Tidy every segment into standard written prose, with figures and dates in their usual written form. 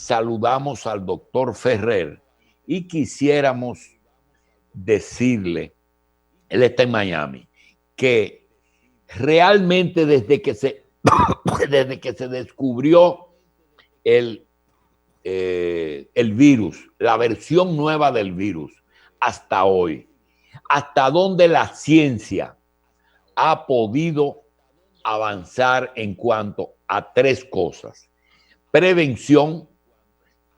saludamos al doctor Ferrer y quisiéramos decirle, él está en Miami, que realmente desde que se descubrió el virus, la versión nueva del virus, hasta hoy, hasta donde la ciencia ha podido avanzar en cuanto a tres cosas: prevención,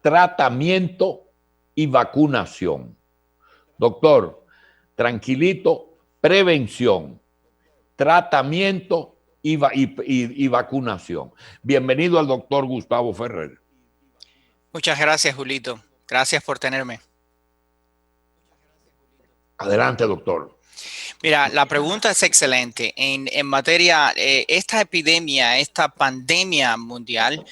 tratamiento y vacunación. Doctor, tranquilito, prevención, tratamiento y vacunación. Bienvenido al doctor Gustavo Ferrer. Muchas gracias, Julito. Gracias por tenerme. Adelante, doctor. Mira, la pregunta es excelente. En materia, esta epidemia, esta pandemia mundial,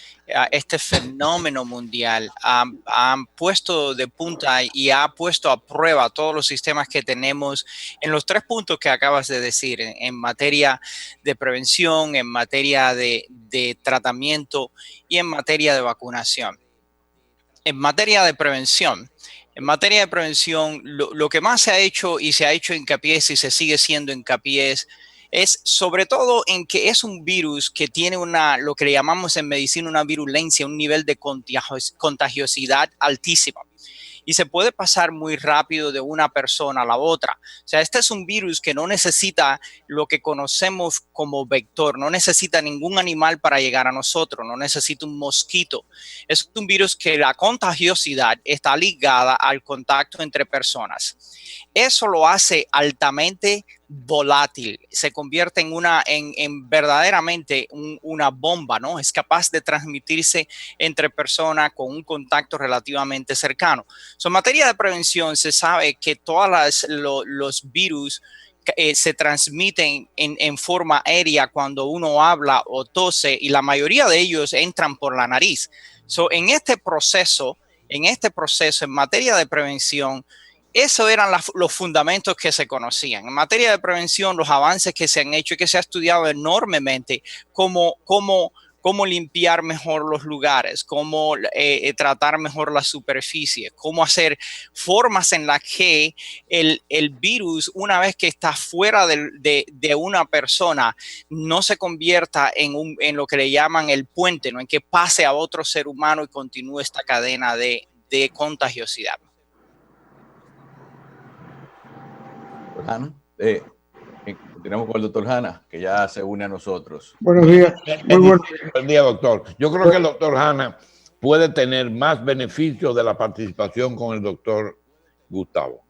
este fenómeno mundial han puesto de punta y ha puesto a prueba todos los sistemas que tenemos en los tres puntos que acabas de decir, en materia de prevención, en materia de tratamiento y en materia de vacunación. En materia de prevención, lo que más se ha hecho y se ha hecho hincapié y se sigue siendo hincapié es sobre todo en que es un virus que tiene lo que le llamamos en medicina una virulencia, un nivel de contagiosidad altísimo. Y se puede pasar muy rápido de una persona a la otra. O sea, este es un virus que no necesita lo que conocemos como vector, no necesita ningún animal para llegar a nosotros, no necesita un mosquito. Es un virus que la contagiosidad está ligada al contacto entre personas. Eso lo hace altamente volátil, se convierte en verdaderamente una bomba, ¿no? Es capaz de transmitirse entre personas con un contacto relativamente cercano. En materia de prevención, se sabe que todos los virus se transmiten en forma aérea cuando uno habla o tose, y la mayoría de ellos entran por la nariz. En este proceso, en materia de prevención, esos eran los fundamentos que se conocían. En materia de prevención, los avances que se han hecho y que se ha estudiado enormemente, cómo limpiar mejor los lugares, cómo tratar mejor la superficie, cómo hacer formas en las que el virus, una vez que está fuera de una persona, no se convierta en lo que le llaman el puente, ¿no? En que pase a otro ser humano y continúe esta cadena de contagiosidad. Hanna. Continuamos con el doctor Hanna, que ya se une a nosotros. Buenos días. Muy buenos días. Buen día, doctor. Yo creo que el doctor Hanna puede tener más beneficios de la participación con el doctor Gustavo.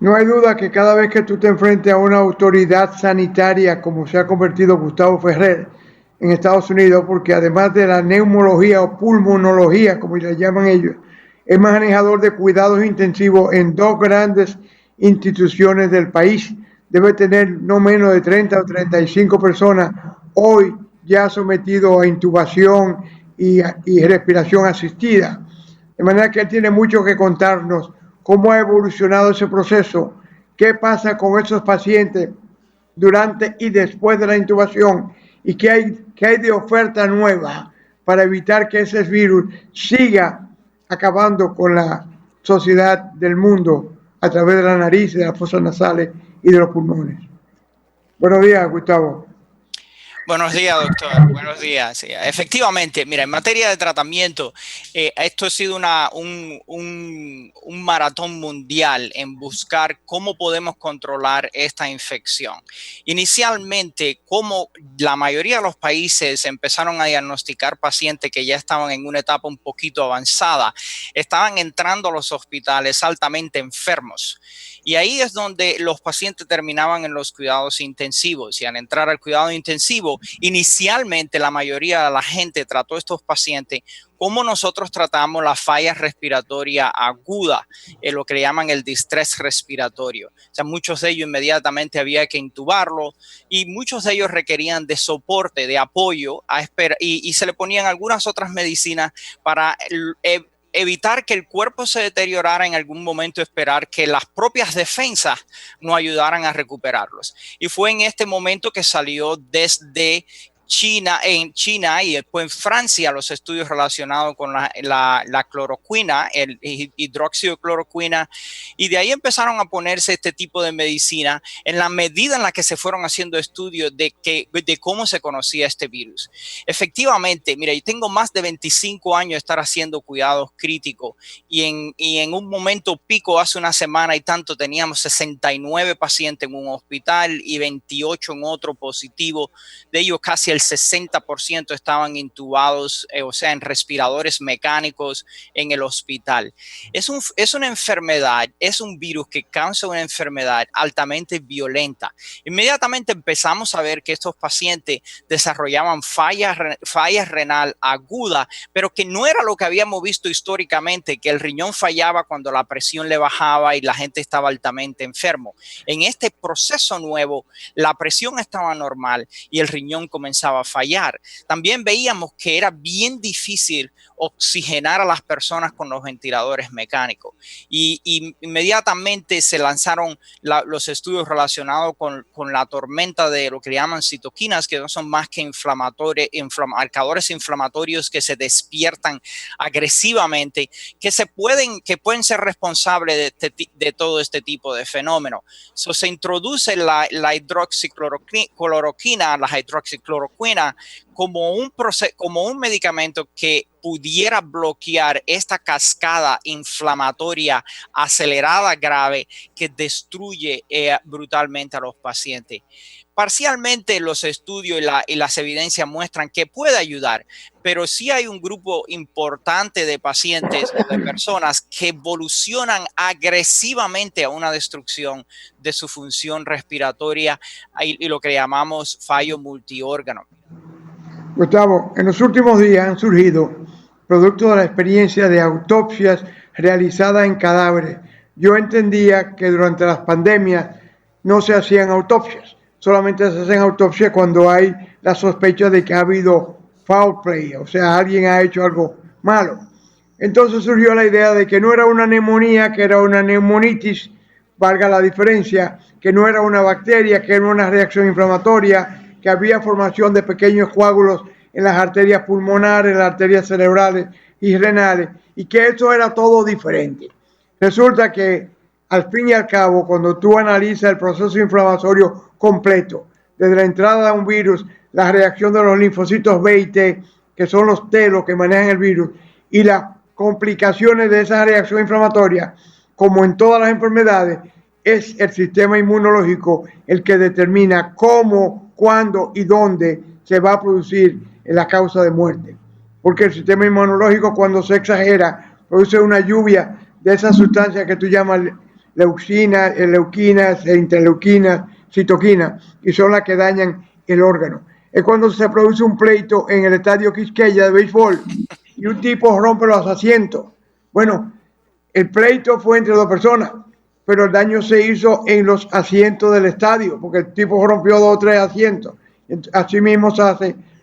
No hay duda que cada vez que tú te enfrentes a una autoridad sanitaria, como se ha convertido Gustavo Ferrer en Estados Unidos, porque además de la neumología o pulmonología, como le llaman ellos, es manejador de cuidados intensivos en dos grandes instituciones del país. Debe tener no menos de 30 o 35 personas hoy ya sometidos a intubación y respiración asistida. De manera que él tiene mucho que contarnos cómo ha evolucionado ese proceso, qué pasa con esos pacientes durante y después de la intubación y qué hay de oferta nueva para evitar que ese virus siga acabando con la sociedad del mundo a través de la nariz, de las fosas nasales y de los pulmones. Buenos días, Gustavo. Buenos días, doctor. Buenos días. Sí, efectivamente, mira, en materia de tratamiento, esto ha sido un maratón mundial en buscar cómo podemos controlar esta infección. Inicialmente, como la mayoría de los países empezaron a diagnosticar pacientes que ya estaban en una etapa un poquito avanzada, estaban entrando a los hospitales altamente enfermos. Y ahí es donde los pacientes terminaban en los cuidados intensivos. Y al entrar al cuidado intensivo, inicialmente la mayoría de la gente trató a estos pacientes como nosotros tratamos la falla respiratoria aguda, lo que le llaman el distrés respiratorio. O sea, muchos de ellos inmediatamente había que intubarlo y muchos de ellos requerían de soporte, de apoyo y se le ponían algunas otras medicinas para evitar que el cuerpo se deteriorara en algún momento, esperar que las propias defensas nos ayudaran a recuperarlos. Y fue en este momento que salió desde En China y después en Francia los estudios relacionados con la cloroquina, el hidróxido de cloroquina, y de ahí empezaron a ponerse este tipo de medicina en la medida en la que se fueron haciendo estudios de cómo se conocía este virus. Efectivamente, mira, yo tengo más de 25 años de estar haciendo cuidados críticos y en un momento pico, hace una semana y tanto, teníamos 69 pacientes en un hospital y 28 en otro positivo. De ellos casi el 60% estaban intubados, o sea, en respiradores mecánicos en el hospital. Es una enfermedad, es un virus que causa una enfermedad altamente violenta. Inmediatamente empezamos a ver que estos pacientes desarrollaban falla renal aguda, pero que no era lo que habíamos visto históricamente, que el riñón fallaba cuando la presión le bajaba y la gente estaba altamente enfermo. En este proceso nuevo, la presión estaba normal y el riñón comenzaba a fallar. También veíamos que era bien difícil oxigenar a las personas con los ventiladores mecánicos y inmediatamente se lanzaron los estudios relacionados con la tormenta de lo que llaman citoquinas, que no son más que marcadores inflamatorios que se despiertan agresivamente, que pueden ser responsables de todo este tipo de fenómenos. Se introduce la hidroxicloroquina como un medicamento que pudiera bloquear esta cascada inflamatoria acelerada grave que destruye brutalmente a los pacientes. Parcialmente los estudios y las evidencias muestran que puede ayudar, pero sí hay un grupo importante de pacientes o de personas que evolucionan agresivamente a una destrucción de su función respiratoria y lo que llamamos fallo multiórgano. Gustavo, en los últimos días han surgido, producto de la experiencia de autopsias realizadas en cadáveres. Yo entendía que durante las pandemias no se hacían autopsias, solamente se hacen autopsias cuando hay la sospecha de que ha habido foul play, o sea, alguien ha hecho algo malo. Entonces surgió la idea de que no era una neumonía, que era una neumonitis, valga la diferencia, que no era una bacteria, que era una reacción inflamatoria, que había formación de pequeños coágulos en las arterias pulmonares, en las arterias cerebrales y renales, y que eso era todo diferente. Resulta que al fin y al cabo, cuando tú analizas el proceso inflamatorio completo, desde la entrada de un virus, la reacción de los linfocitos B y T, que son los T los que manejan el virus, y las complicaciones de esa reacción inflamatoria, como en todas las enfermedades, es el sistema inmunológico el que determina cómo, cuándo y dónde se va a producir la causa de muerte. Porque el sistema inmunológico, cuando se exagera, produce una lluvia de esas sustancias que tú llamas leucinas, leuquinas, interleuquinas, citoquinas, y son las que dañan el órgano. Es cuando se produce un pleito en el estadio Quisqueya de béisbol y un tipo rompe los asientos. Bueno, el pleito fue entre dos personas, pero el daño se hizo en los asientos del estadio, porque el tipo rompió 2 o 3 asientos. Así mismo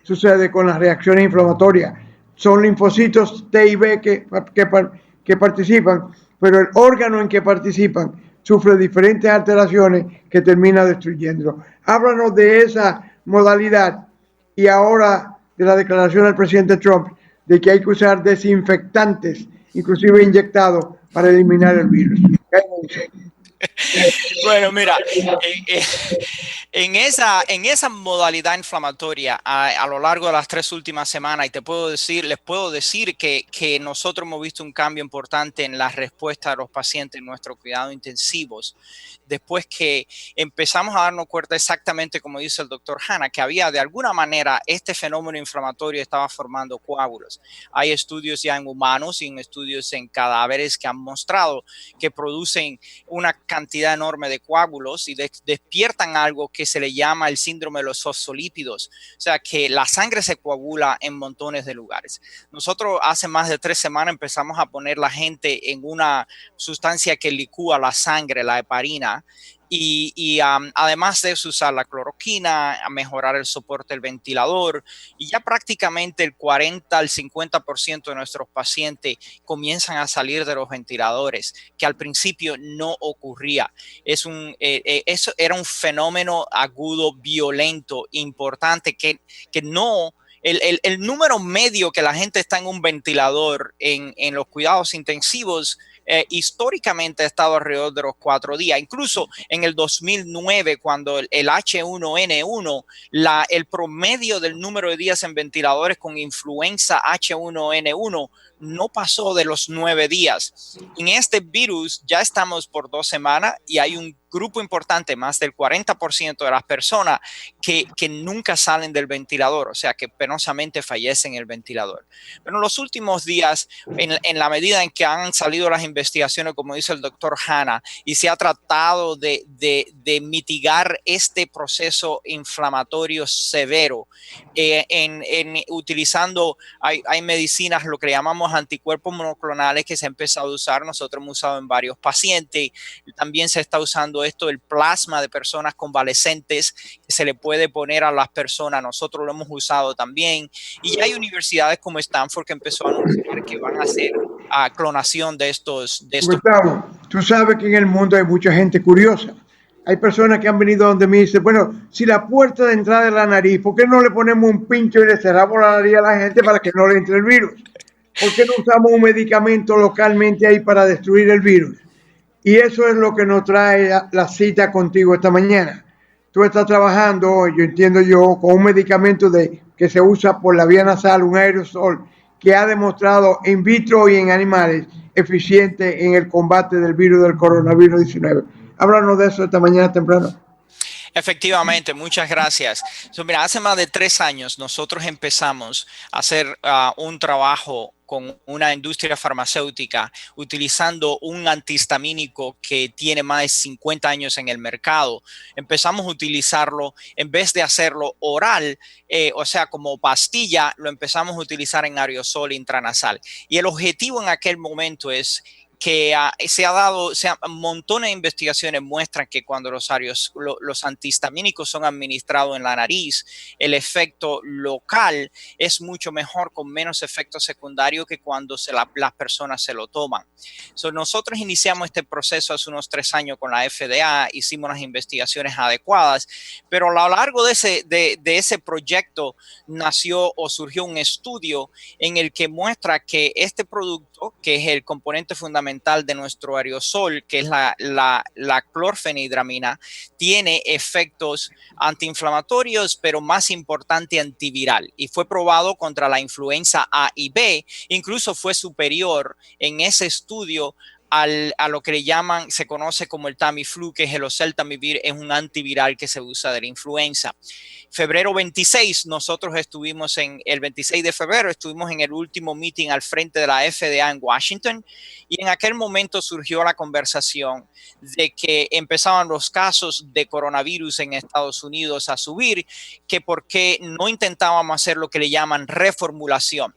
sucede con las reacciones inflamatorias. Son linfocitos T y B que participan, pero el órgano en que participan sufre diferentes alteraciones que termina destruyéndolo. Háblanos de esa modalidad y ahora de la declaración del presidente Trump de que hay que usar desinfectantes, inclusive inyectados, para eliminar el virus. Bueno, mira, en esa modalidad inflamatoria a lo largo de las 3 últimas semanas, y les puedo decir que nosotros hemos visto un cambio importante en la respuesta de los pacientes en nuestros cuidados intensivos, después que empezamos a darnos cuenta exactamente como dice el doctor Hanna, que había de alguna manera este fenómeno inflamatorio estaba formando coágulos. Hay estudios ya en humanos y en estudios en cadáveres que han mostrado que producen una cantidad enorme de coágulos y despiertan algo que se le llama el síndrome de los fosfolípidos, o sea que la sangre se coagula en montones de lugares. Nosotros hace más de 3 semanas empezamos a poner la gente en una sustancia que licúa la sangre, la heparina, Además de eso, usar la cloroquina, a mejorar el soporte del ventilador, y ya prácticamente el 40 al 50% de nuestros pacientes comienzan a salir de los ventiladores, que al principio no ocurría. Eso era un fenómeno agudo, violento, importante, que no... El número medio que la gente está en un ventilador en los cuidados intensivos históricamente ha estado alrededor de los 4 días. Incluso en el 2009, cuando el H1N1, el promedio del número de días en ventiladores con influenza H1N1 no pasó de los 9 días. En este virus ya estamos por 2 semanas y hay un grupo importante, más del 40% de las personas que nunca salen del ventilador, o sea, que penosamente fallecen en el ventilador. Pero en los últimos días, en la medida en que han salido las investigaciones, como dice el doctor Hanna, y se ha tratado de mitigar este proceso inflamatorio severo, utilizando, hay medicinas, lo que llamamos anticuerpos monoclonales, que se ha empezado a usar. Nosotros hemos usado en varios pacientes. También se está usando esto, el plasma de personas convalescentes, que se le puede poner a las personas. Nosotros lo hemos usado también. Y ya hay universidades como Stanford que empezó a anunciar que van a hacer clonación de estos. Gustavo, tú sabes que en el mundo hay mucha gente curiosa. Hay personas que han venido donde me dicen, bueno, si la puerta de entrada es la nariz, ¿por qué no le ponemos un pincho y le cerramos la nariz a la gente para que no le entre el virus? ¿Por qué no usamos un medicamento localmente ahí para destruir el virus? Y eso es lo que nos trae la cita contigo esta mañana. Tú estás trabajando, yo entiendo yo, con un medicamento que se usa por la vía nasal, un aerosol, que ha demostrado in vitro y en animales eficiente en el combate del virus del coronavirus 19. Háblanos de eso esta mañana temprano. Efectivamente, muchas gracias. Mira, hace más de 3 años nosotros empezamos a hacer un trabajo con una industria farmacéutica utilizando un antihistamínico que tiene más de 50 años en el mercado. Empezamos a utilizarlo, en vez de hacerlo oral, o sea, como pastilla, lo empezamos a utilizar en aerosol intranasal. Y el objetivo en aquel momento es que montones de investigaciones muestran que cuando los antihistamínicos son administrados en la nariz, el efecto local es mucho mejor, con menos efectos secundarios que cuando las personas se lo toman. Nosotros iniciamos este proceso hace unos 3 años con la FDA, hicimos las investigaciones adecuadas, pero a lo largo de ese proyecto nació o surgió un estudio en el que muestra que este producto, que es el componente fundamental de nuestro aerosol, que es la clorfenidramina, tiene efectos antiinflamatorios, pero más importante, antiviral. Y fue probado contra la influenza A y B. Incluso fue superior en ese estudio a lo que se conoce como el Tamiflu, que es el oseltamivir, es un antiviral que se usa de la influenza. Febrero 26, el 26 de febrero estuvimos en el último meeting al frente de la FDA en Washington, y en aquel momento surgió la conversación de que empezaban los casos de coronavirus en Estados Unidos a subir, que por qué no intentábamos hacer lo que le llaman reformulación.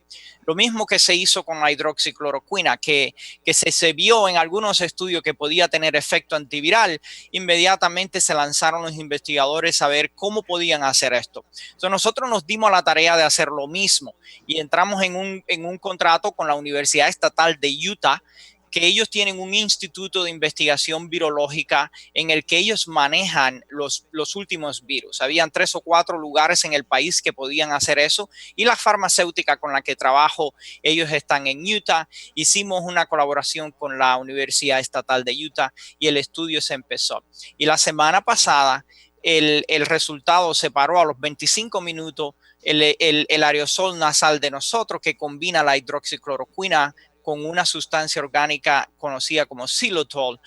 Lo mismo que se hizo con la hidroxicloroquina, que se vio en algunos estudios que podía tener efecto antiviral. Inmediatamente se lanzaron los investigadores a ver cómo podían hacer esto. Entonces nosotros nos dimos a la tarea de hacer lo mismo y entramos en un contrato con la Universidad Estatal de Utah, que ellos tienen un instituto de investigación virológica en el que ellos manejan los últimos virus. Habían 3 o 4 lugares en el país que podían hacer eso, y la farmacéutica con la que trabajo, ellos están en Utah. Hicimos una colaboración con la Universidad Estatal de Utah y el estudio se empezó. Y la semana pasada el resultado se paró a los 25 minutos. El aerosol nasal de nosotros, que combina la hidroxicloroquina con una sustancia orgánica conocida como xylitol.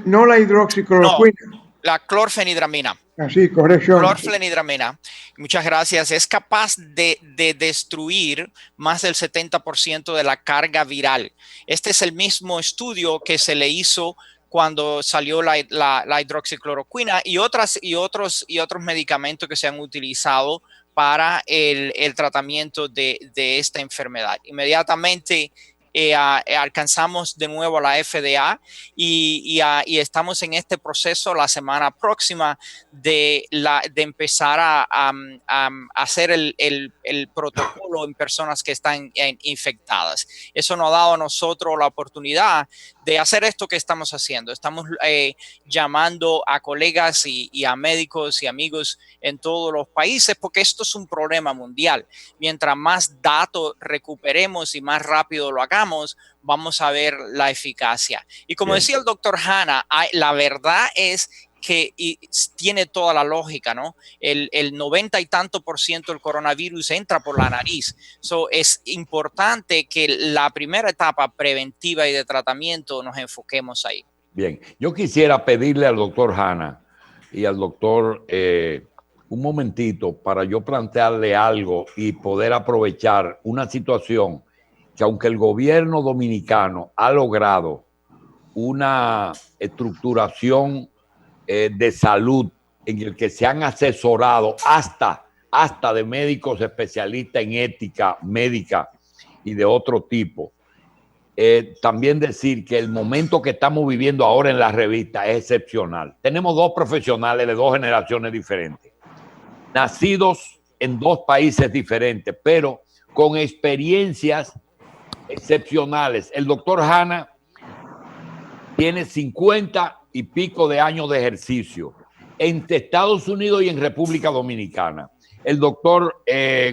No la hidroxicloroquina. No, la clorfenidramina. Así, corrección. Clorfenidramina, muchas gracias, es capaz de destruir más del 70% de la carga viral. Este es el mismo estudio que se le hizo cuando salió la hidroxicloroquina y otros medicamentos que se han utilizado para el tratamiento de esta enfermedad. Inmediatamente alcanzamos de nuevo la FDA y estamos en este proceso la semana próxima de empezar a hacer el protocolo en personas que están infectadas. Eso nos ha dado a nosotros la oportunidad de hacer esto que estamos haciendo. Estamos llamando a colegas y a médicos y amigos en todos los países porque esto es un problema mundial. Mientras más datos recuperemos y más rápido lo hagamos, vamos a ver la eficacia. Y como decía el doctor Hanna, la verdad es que tiene toda la lógica, ¿no? El 90 y tanto % del coronavirus entra por la nariz. Es importante que la primera etapa preventiva y de tratamiento nos enfoquemos ahí. Bien, yo quisiera pedirle al doctor Hanna y al doctor un momentito para yo plantearle algo y poder aprovechar una situación que aunque el gobierno dominicano ha logrado una estructuración de salud en el que se han asesorado hasta de médicos especialistas en ética médica y de otro tipo. También decir que el momento que estamos viviendo ahora en la revista es excepcional. Tenemos dos profesionales de dos generaciones diferentes, nacidos en dos países diferentes, pero con experiencias excepcionales. El doctor Hanna tiene 50 y pico de años de ejercicio entre Estados Unidos y en República Dominicana. El doctor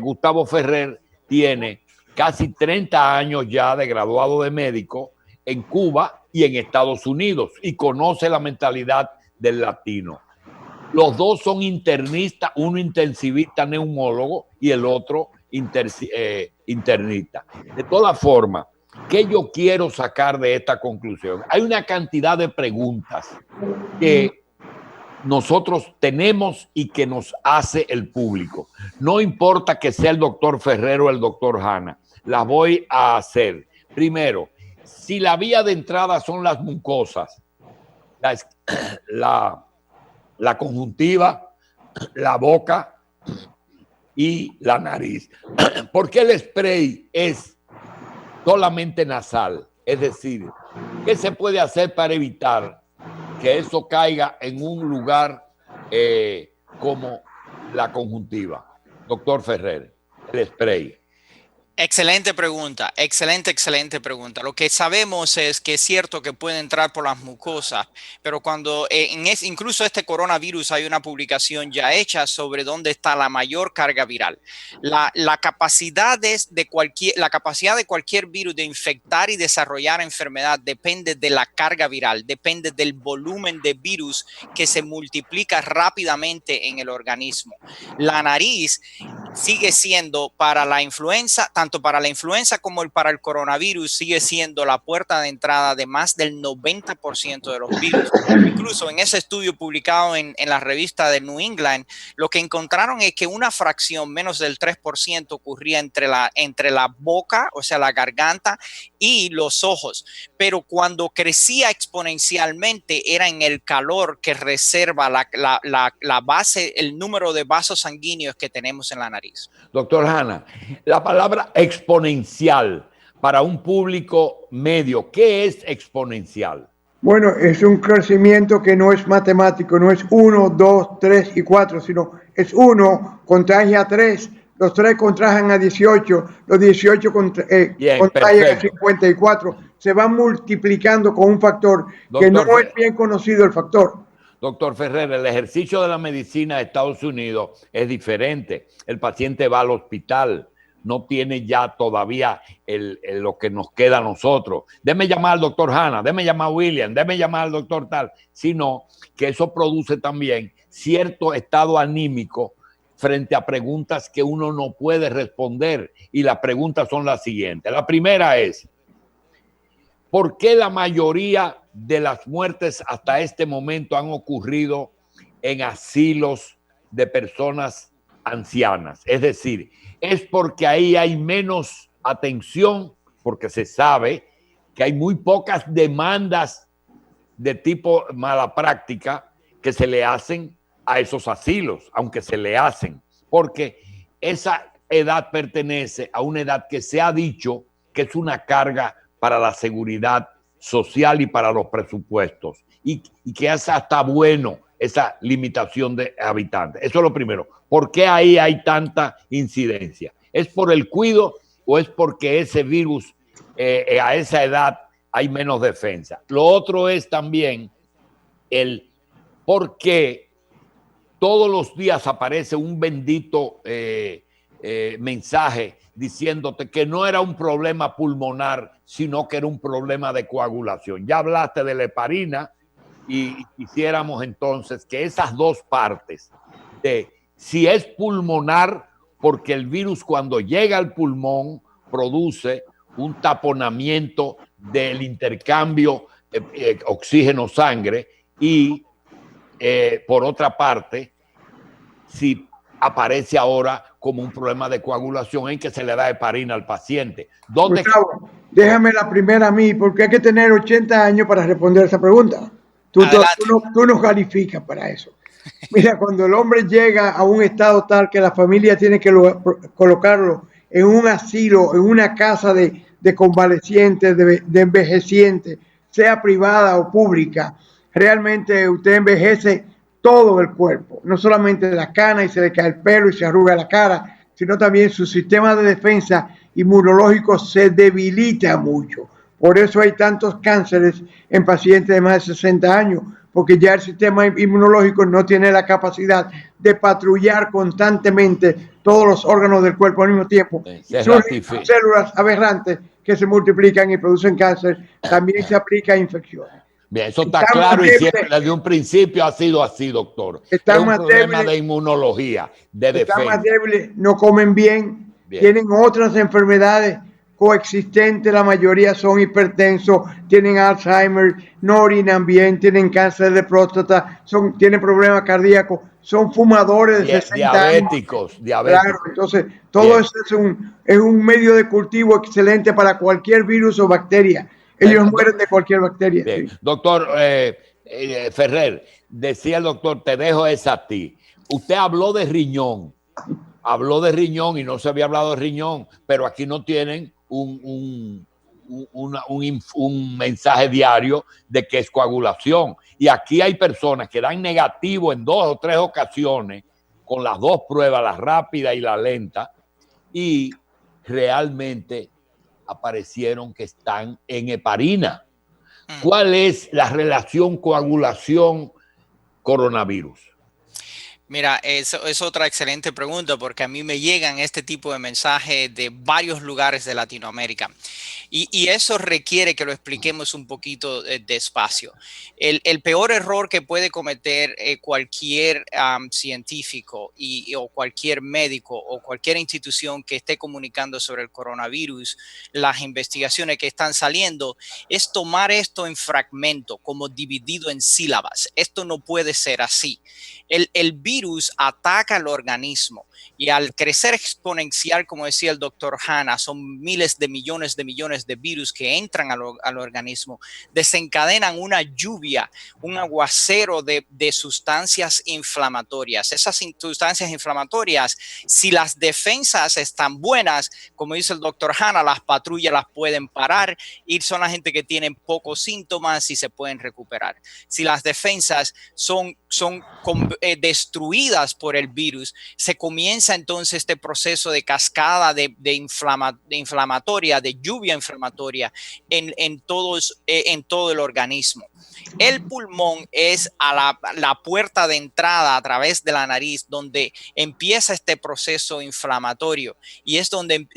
Gustavo Ferrer tiene casi 30 años ya de graduado de médico en Cuba y en Estados Unidos y conoce la mentalidad del latino. Los dos son internistas, uno intensivista neumólogo y el otro internista. De todas formas, ¿qué yo quiero sacar de esta conclusión? Hay una cantidad de preguntas que nosotros tenemos y que nos hace el público. No importa que sea el doctor Ferrer o el doctor Hanna, las voy a hacer. Primero, si la vía de entrada son las mucosas, la conjuntiva, la boca y la nariz, ¿por qué el spray es solamente nasal? Es decir, ¿qué se puede hacer para evitar que eso caiga en un lugar como la conjuntiva? Doctor Ferrer, el spray. Excelente pregunta, excelente pregunta. Lo que sabemos es que es cierto que puede entrar por las mucosas, pero cuando incluso este coronavirus hay una publicación ya hecha sobre dónde está la mayor carga viral. La capacidad de cualquier virus de infectar y desarrollar enfermedad depende de la carga viral, depende del volumen de virus que se multiplica rápidamente en el organismo. La nariz sigue siendo para la influenza, tanto para la influenza como para el coronavirus, sigue siendo la puerta de entrada de más del 90% de los virus. Incluso en ese estudio publicado en la revista de New England, lo que encontraron es que una fracción, menos del 3%, ocurría entre la boca, o sea, la garganta y los ojos. Pero cuando crecía exponencialmente era en el calor que reserva la base, el número de vasos sanguíneos que tenemos en la nariz. Doctor Hanna, la palabra exponencial para un público medio, ¿qué es exponencial? Bueno, es un crecimiento que no es matemático, no es 1, 2, 3 y 4, sino es 1, contagia a 3, los 3 contagian a 18, los 18 contagian a 54, se va multiplicando con un factor que no es bien conocido el factor. Doctor Ferrer, el ejercicio de la medicina de Estados Unidos es diferente. El paciente va al hospital, no tiene ya todavía lo que nos queda a nosotros. Déme llamar al doctor Hanna, déme llamar a William, déme llamar al doctor tal, sino que eso produce también cierto estado anímico frente a preguntas que uno no puede responder. Y las preguntas son las siguientes. La primera es, ¿por qué la mayoría de las muertes hasta este momento han ocurrido en asilos de personas ancianas? Es decir, es porque ahí hay menos atención, porque se sabe que hay muy pocas demandas de tipo mala práctica que se le hacen a esos asilos, aunque se le hacen, porque esa edad pertenece a una edad que se ha dicho que es una carga para la seguridad social y para los presupuestos. Y que es hasta bueno esa limitación de habitantes. Eso es lo primero. ¿Por qué ahí hay tanta incidencia? ¿Es por el cuido o es porque ese virus a esa edad hay menos defensa? Lo otro es también el por qué todos los días aparece un bendito mensaje diciéndote que no era un problema pulmonar, sino que era un problema de coagulación. Ya hablaste de la heparina y quisiéramos entonces que esas dos partes de si es pulmonar, porque el virus cuando llega al pulmón produce un taponamiento del intercambio oxígeno-sangre y por otra parte, si aparece ahora como un problema de coagulación en que se le da heparina al paciente. Gustavo, déjame la primera a mí, porque hay que tener 80 años para responder esa pregunta. Tú no calificas para eso. Mira, cuando el hombre llega a un estado tal que la familia tiene que colocarlo en un asilo, en una casa de convalecientes, de envejecientes, sea privada o pública, realmente usted envejece todo el cuerpo, no solamente la cana y se le cae el pelo y se arruga la cara, sino también su sistema de defensa inmunológico se debilita mucho. Por eso hay tantos cánceres en pacientes de más de 60 años, porque ya el sistema inmunológico no tiene la capacidad de patrullar constantemente todos los órganos del cuerpo al mismo tiempo. Son células aberrantes que se multiplican y producen cáncer. También se aplica a infecciones. Bien, eso está claro y siempre desde un principio ha sido así, doctor. Es un problema de inmunología, de defensa. Están más débiles, no comen bien, tienen otras enfermedades coexistentes, la mayoría son hipertensos, tienen Alzheimer, no orinan bien, tienen cáncer de próstata, tienen problemas cardíacos, son fumadores de 60 años. Diabéticos. Claro, entonces todo eso es un medio de cultivo excelente para cualquier virus o bacteria. Ellos mueren de cualquier bacteria. Sí. Doctor Ferrer, decía el doctor, te dejo esa a ti. Usted habló de riñón y no se había hablado de riñón, pero aquí no tienen un mensaje diario de que es coagulación. Y aquí hay personas que dan negativo en 2 o 3 ocasiones con las dos pruebas, la rápida y la lenta, y realmente aparecieron que están en heparina. ¿Cuál es la relación coagulación-coronavirus? Mira, eso es otra excelente pregunta porque a mí me llegan este tipo de mensajes de varios lugares de Latinoamérica y eso requiere que lo expliquemos un poquito despacio. El peor error que puede cometer cualquier científico o cualquier médico o cualquier institución que esté comunicando sobre el coronavirus, las investigaciones que están saliendo, es tomar esto en fragmento, como dividido en sílabas. Esto no puede ser así. El virus ataca al organismo y al crecer exponencial, como decía el doctor Hanna, son miles de millones de virus que entran al organismo, desencadenan una lluvia, un aguacero de sustancias inflamatorias. Esas sustancias inflamatorias, si las defensas están buenas, como dice el doctor Hanna, las patrullas las pueden parar y son la gente que tienen pocos síntomas y se pueden recuperar. Si las defensas son destruidas por el virus, se comienza entonces este proceso de cascada de inflamatoria, de lluvia inflamatoria en todo el organismo. El pulmón es a la puerta de entrada a través de la nariz donde empieza este proceso inflamatorio y es donde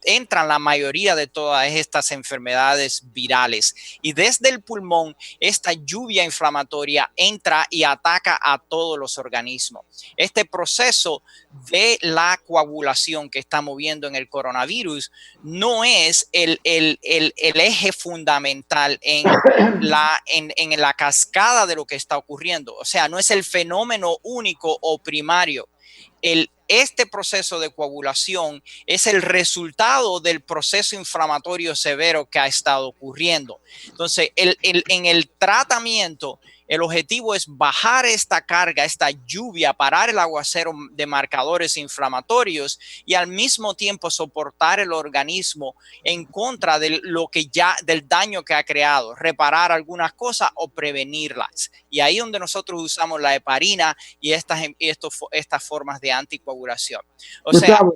entran la mayoría de todas estas enfermedades virales. Y desde el pulmón, esta lluvia inflamatoria entra y ataca a todos los organismos. Este proceso de la coagulación que estamos viendo en el coronavirus no es el eje fundamental en la cascada de lo que está ocurriendo. O sea, no es el fenómeno único o primario. Este proceso de coagulación es el resultado del proceso inflamatorio severo que ha estado ocurriendo. Entonces, en el tratamiento, El objetivo es bajar esta carga, esta lluvia, parar el aguacero de marcadores inflamatorios y al mismo tiempo soportar el organismo en contra de lo que del daño que ha creado, reparar algunas cosas o prevenirlas. Y ahí es donde nosotros usamos la heparina y estas formas de anticoagulación. Gustavo,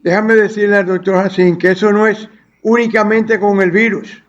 déjame decirle al doctor Hassin que eso no es únicamente con el virus.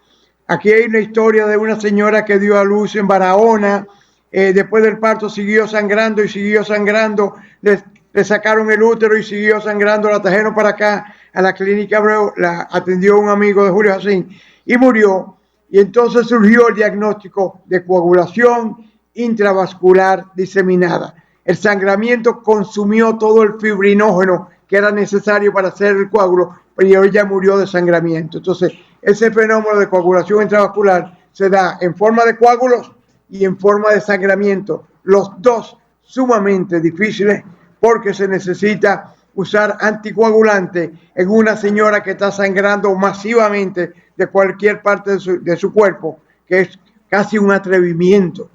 Aquí hay una historia de una señora que dio a luz en Barahona, después del parto siguió sangrando y siguió sangrando, le sacaron el útero y siguió sangrando, la trajeron para acá a la clínica Abreu, la atendió un amigo de Julio Hassin y murió. Y entonces surgió el diagnóstico de coagulación intravascular diseminada. El sangramiento consumió todo el fibrinógeno que era necesario para hacer el coágulo, pero ella murió de sangramiento. Entonces, ese fenómeno de coagulación intravascular se da en forma de coágulos y en forma de sangramiento, los dos sumamente difíciles porque se necesita usar anticoagulante en una señora que está sangrando masivamente de cualquier parte de su cuerpo, que es casi un atrevimiento.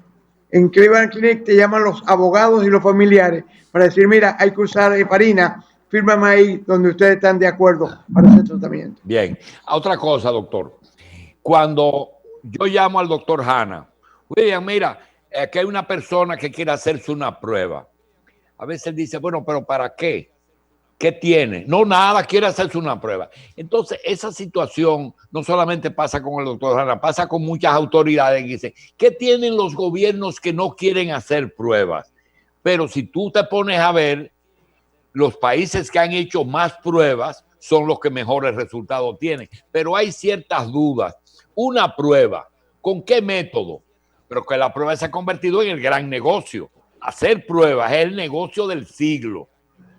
En Cleveland Clinic te llaman los abogados y los familiares para decir, mira, hay que usar heparina, fírmame ahí donde ustedes están de acuerdo para ese tratamiento. Bien. Otra cosa, doctor. Cuando yo llamo al doctor Hanna, William, mira, aquí hay una persona que quiere hacerse una prueba. A veces él dice, bueno, pero ¿para qué? ¿Qué tiene? No, nada, quiere hacerse una prueba. Entonces, esa situación no solamente pasa con el doctor Hanna, pasa con muchas autoridades que dicen, ¿qué tienen los gobiernos que no quieren hacer pruebas? Pero si tú te pones a ver, los países que han hecho más pruebas son los que mejores resultados tienen. Pero hay ciertas dudas. Una prueba, ¿con qué método? Pero que la prueba se ha convertido en el gran negocio. Hacer pruebas es el negocio del siglo.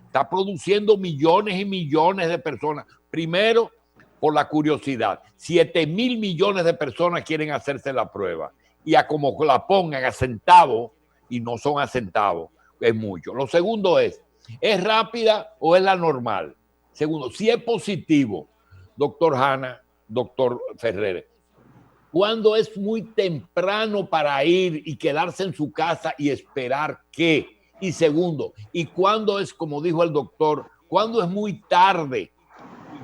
Está produciendo millones y millones de personas. Primero, por la curiosidad. 7,000 millones de personas quieren hacerse la prueba. Y a como la pongan a centavos, y no son a centavos, es mucho. Lo segundo ¿es rápida o es la normal? Segundo, si es positivo, doctor Hanna, doctor Ferrer, ¿cuándo es muy temprano para ir y quedarse en su casa y esperar qué? Y segundo, ¿y cuándo es, como dijo el doctor, cuándo es muy tarde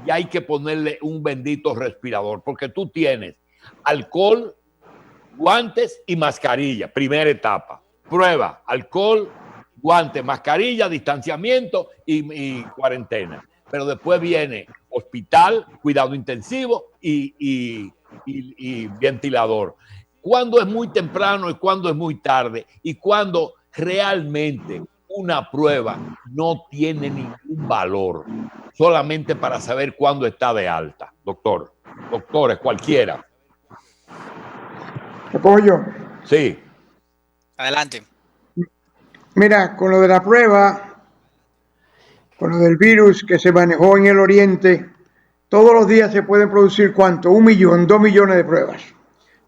y hay que ponerle un bendito respirador? Porque tú tienes alcohol, guantes y mascarilla, primera etapa. Prueba, alcohol, guantes, mascarilla, distanciamiento y cuarentena. Pero después viene hospital, cuidado intensivo y ventilador. ¿Cuándo es muy temprano y cuándo es muy tarde? Y cuándo realmente una prueba no tiene ningún valor, solamente para saber cuándo está de alta. Doctores, cualquiera. ¿Te pongo yo? Sí. Adelante. Mira, con lo de la prueba, con lo del virus que se manejó en el Oriente, todos los días se pueden producir, ¿cuánto? 1 millón, 2 millones de pruebas.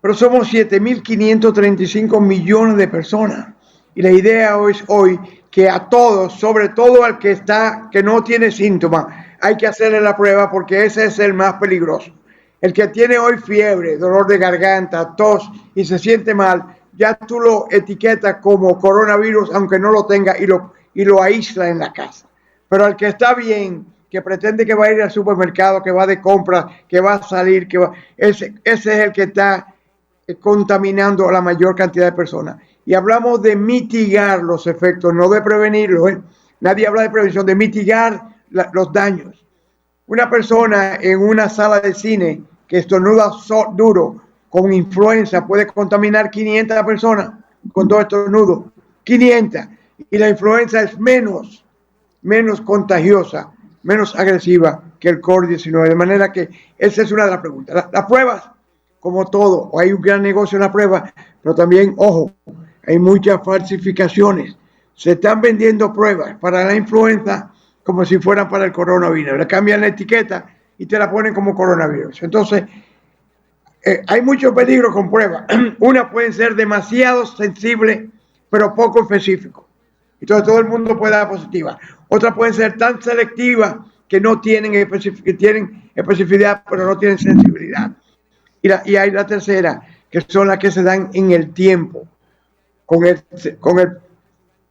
Pero somos 7,535 millones de personas. Y la idea es hoy que a todos, sobre todo al que no tiene síntomas, hay que hacerle la prueba porque ese es el más peligroso. El que tiene hoy fiebre, dolor de garganta, tos y se siente mal, ya tú lo etiquetas como coronavirus, aunque no lo tenga, y lo aísla en la casa. Pero al que está bien, que pretende que va a ir al supermercado, que va de compras, que va a salir, ese es el que está contaminando a la mayor cantidad de personas. Y hablamos de mitigar los efectos, no de prevenirlos. Nadie habla de prevención, de mitigar los daños. Una persona en una sala de cine que estornuda duro con influenza puede contaminar 500 personas con todo estornudo. 500. Y la influenza es menos contagiosa, menos agresiva que el COVID-19. De manera que esa es una de las preguntas. Las pruebas, como todo, hay un gran negocio en la prueba, pero también, ojo, hay muchas falsificaciones. Se están vendiendo pruebas para la influenza como si fueran para el coronavirus. Le cambian la etiqueta y te la ponen como coronavirus. Entonces, hay mucho peligro con pruebas. Unas pueden ser demasiado sensibles, pero poco específicas. Entonces todo el mundo puede dar positiva. Otras pueden ser tan selectivas que no tienen especificidad, pero no tienen sensibilidad. Y hay la tercera, que son las que se dan en el tiempo. con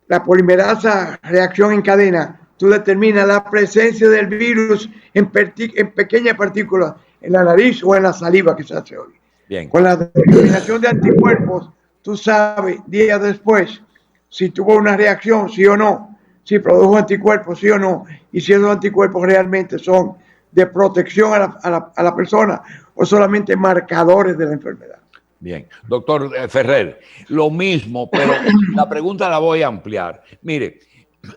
la polimerasa reacción en cadena, tú determinas la presencia del virus en pequeñas partículas en la nariz o en la saliva que se hace hoy. Bien. Con la determinación de anticuerpos, tú sabes días después si tuvo una reacción, sí o no, si produjo anticuerpos, sí o no, y si esos anticuerpos realmente son de protección a la persona o solamente marcadores de la enfermedad. Bien, doctor Ferrer, lo mismo, pero la pregunta la voy a ampliar. Mire,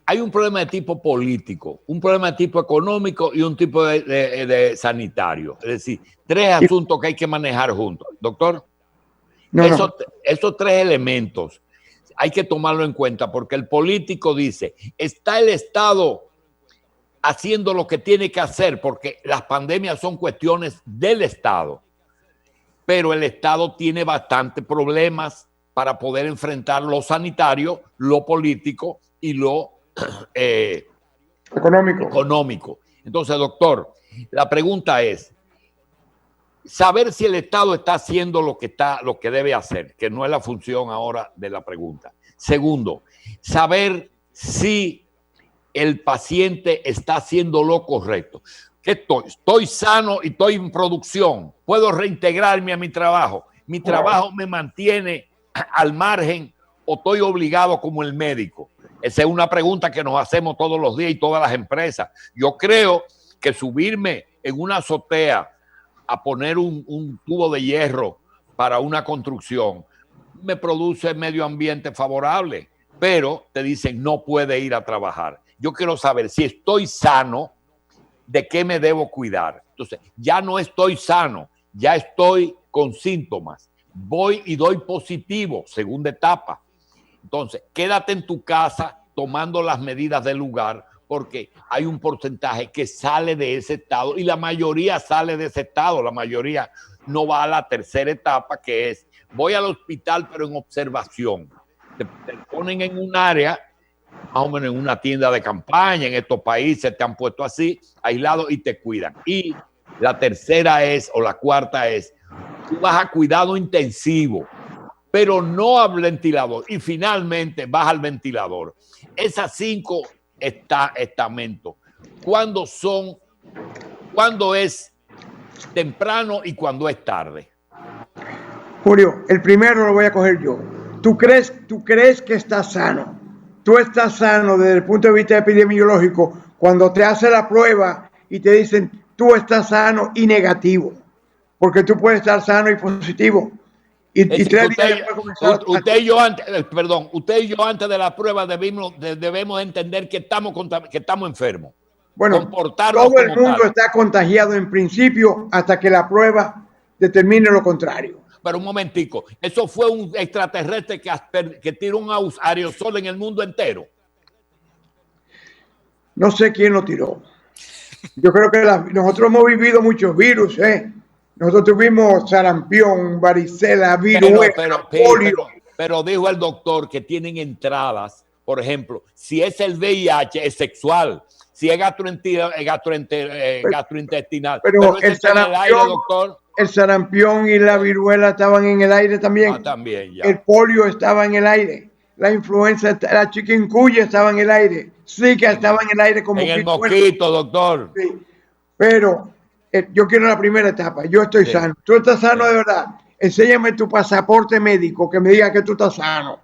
hay un problema de tipo político, un problema de tipo económico y un tipo de sanitario. Es decir, tres asuntos que hay que manejar juntos. Doctor, esos tres elementos hay que tomarlo en cuenta porque el político dice, está el Estado haciendo lo que tiene que hacer porque las pandemias son cuestiones del Estado, pero el Estado tiene bastantes problemas para poder enfrentar lo sanitario, lo político y lo económico. Entonces, doctor, la pregunta es saber si el Estado está haciendo lo que debe hacer, que no es la función ahora de la pregunta. Segundo, saber si el paciente está haciendo lo correcto. ¿Qué estoy sano y estoy en producción? ¿Puedo reintegrarme a mi trabajo? ¿Mi trabajo me mantiene al margen o estoy obligado como el médico? Esa es una pregunta que nos hacemos todos los días y todas las empresas. Yo creo que subirme en una azotea a poner un tubo de hierro para una construcción me produce medio ambiente favorable, pero te dicen no puede ir a trabajar. Yo quiero saber si estoy sano, ¿de qué me debo cuidar? Entonces, ya no estoy sano, ya estoy con síntomas. Voy y doy positivo, segunda etapa. Entonces, quédate en tu casa tomando las medidas del lugar porque hay un porcentaje que sale de ese estado y la mayoría sale de ese estado. La mayoría no va a la tercera etapa que es voy al hospital pero en observación. Te ponen en un área más o menos en una tienda de campaña, en estos países te han puesto así, aislado y te cuidan. Y la tercera es, o la cuarta es, tú vas a cuidado intensivo, pero no al ventilador. Y finalmente vas al ventilador. Esas 5 estamentos, ¿cuándo es temprano y cuándo es tarde? Julio, el primero lo voy a coger yo. ¿Tú crees que estás sano? Tú estás sano desde el punto de vista epidemiológico cuando te hace la prueba y te dicen tú estás sano y negativo, porque tú puedes estar sano y positivo. Y 3 días después comenzar usted y yo antes de la prueba debemos entender que estamos enfermos. Bueno, todo el mundo está contagiado en principio hasta que la prueba determine lo contrario. Pero un momentico, ¿eso fue un extraterrestre que tiró un aerosol en el mundo entero? No sé quién lo tiró. Yo creo que nosotros hemos vivido muchos virus, ¿eh? Nosotros tuvimos sarampión, varicela, viruela, polio. Pero dijo el doctor que tienen entradas, por ejemplo, si es el VIH es sexual, si es gastrointestinal. Pero el sarampión y la viruela estaban en el aire también. También ya. El polio estaba en el aire. La influenza, la chikungunya estaba en el aire. Zika estaba en el aire como en el mosquito, doctor. Sí. Pero yo quiero la primera etapa. Yo estoy sano. ¿Tú estás sano de verdad? Enséñame tu pasaporte médico que me diga que tú estás sano.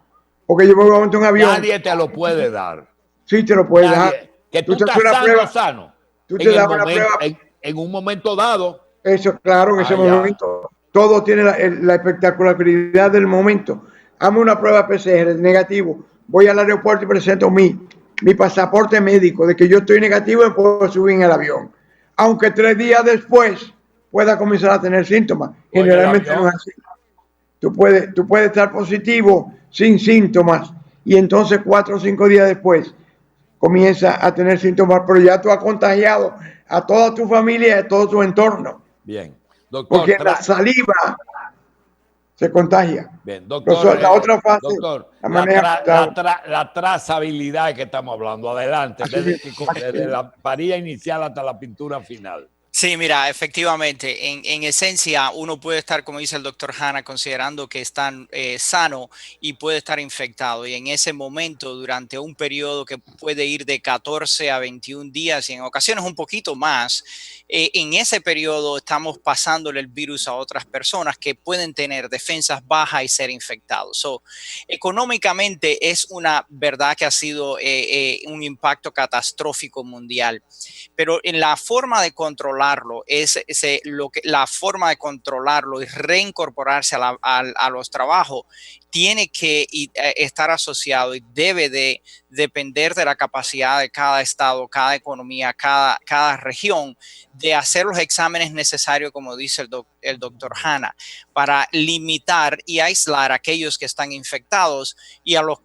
Porque yo me voy a montar un avión. Nadie te lo puede dar. Sí, te lo puede dar. Que tú estás sano. Tú te das una prueba. En un momento dado. Eso, claro, en ese momento. Todo tiene la espectacularidad del momento. Hazme una prueba PCR negativo. Voy al aeropuerto y presento mi pasaporte médico de que yo estoy negativo y puedo subir en el avión. Aunque 3 días después pueda comenzar a tener síntomas. Generalmente no es así. Tú puedes estar positivo sin síntomas y entonces 4 o 5 días después comienza a tener síntomas, pero ya tú has contagiado a toda tu familia y a todo tu entorno. Bien, doctor. Porque la saliva se contagia. Bien, doctor. La otra fase, doctor, la trazabilidad que estamos hablando. Adelante, desde la parilla inicial hasta la pintura final. Sí, Sí, mira, efectivamente, en esencia uno puede estar, como dice el doctor Hanna, considerando que está sano y puede estar infectado. Y en ese momento, durante un periodo que puede ir de 14 a 21 días y en ocasiones un poquito más, en ese periodo estamos pasándole el virus a otras personas que pueden tener defensas bajas y ser infectados. So, económicamente es una verdad que ha sido un impacto catastrófico mundial, pero en la forma de controlarlo la forma de controlarlo y reincorporarse a los trabajos tiene que estar asociado y debe de depender de la capacidad de cada estado, cada economía, cada región de hacer los exámenes necesarios, como dice el doctor Hanna, para limitar y aislar a aquellos que están infectados y a los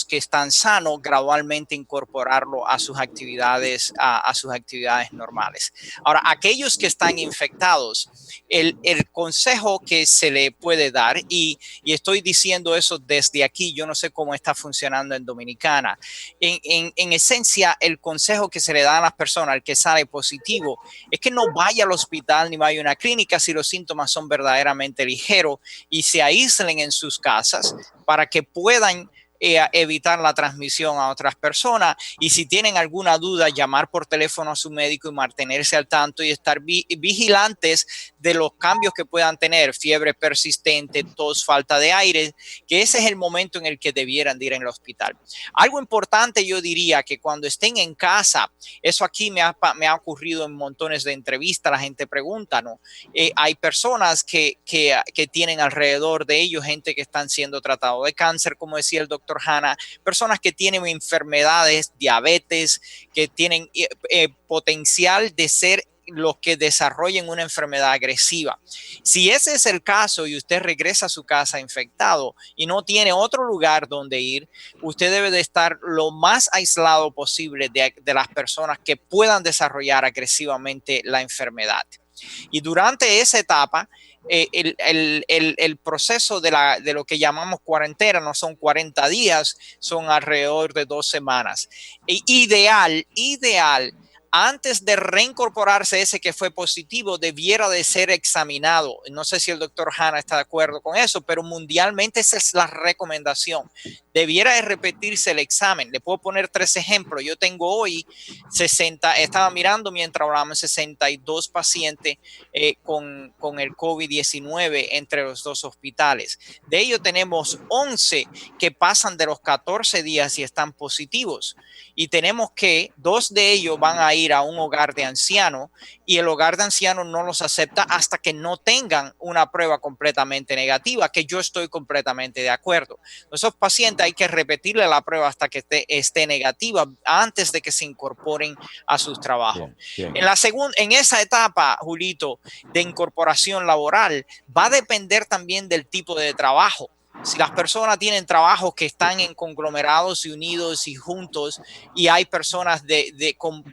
que están sanos, gradualmente incorporarlo a sus actividades, a sus actividades normales. Ahora, aquellos que están infectados, el consejo que se le puede dar, y estoy diciendo eso desde aquí, yo no sé cómo está funcionando en Dominicana, en esencia, el consejo que se le da a las personas, al que sale positivo, es que no vaya al hospital ni vaya a una clínica si los síntomas son verdaderamente ligeros y se aíslen en sus casas para que puedan evitar la transmisión a otras personas, y si tienen alguna duda, llamar por teléfono a su médico y mantenerse al tanto y estar vigilantes de los cambios que puedan tener, fiebre persistente, tos, falta de aire, que ese es el momento en el que debieran de ir al hospital. Algo importante, yo diría que cuando estén en casa, eso aquí me ha ocurrido en montones de entrevistas, la gente pregunta, ¿no? Hay personas que tienen alrededor de ellos gente que están siendo tratados de cáncer, como decía el doctor Hanna, personas que tienen enfermedades, diabetes, que tienen potencial de ser los que desarrollen una enfermedad agresiva. Si ese es el caso y usted regresa a su casa infectado y no tiene otro lugar donde ir, usted debe de estar lo más aislado posible de las personas que puedan desarrollar agresivamente la enfermedad. Y durante esa etapa, el proceso de lo que llamamos cuarentena no son 40 días, son alrededor de 2 semanas. Ideal, antes de reincorporarse ese que fue positivo, debiera de ser examinado. No sé si el doctor Hanna está de acuerdo con eso, pero mundialmente esa es la recomendación. Debiera de repetirse el examen. Le puedo poner 3 ejemplos. Yo tengo hoy estaba mirando mientras hablábamos, 62 pacientes con el COVID-19 entre los 2 hospitales. De ellos tenemos 11 que pasan de los 14 días y están positivos. Y tenemos que 2 de ellos van a ir a un hogar de ancianos y el hogar de ancianos no los acepta hasta que no tengan una prueba completamente negativa, que yo estoy completamente de acuerdo. Esos pacientes hay que repetirle la prueba hasta que esté negativa antes de que se incorporen a sus trabajos. Bien. En esa etapa, Julito, de incorporación laboral, va a depender también del tipo de trabajo. Si las personas tienen trabajos que están en conglomerados y unidos y juntos y hay personas con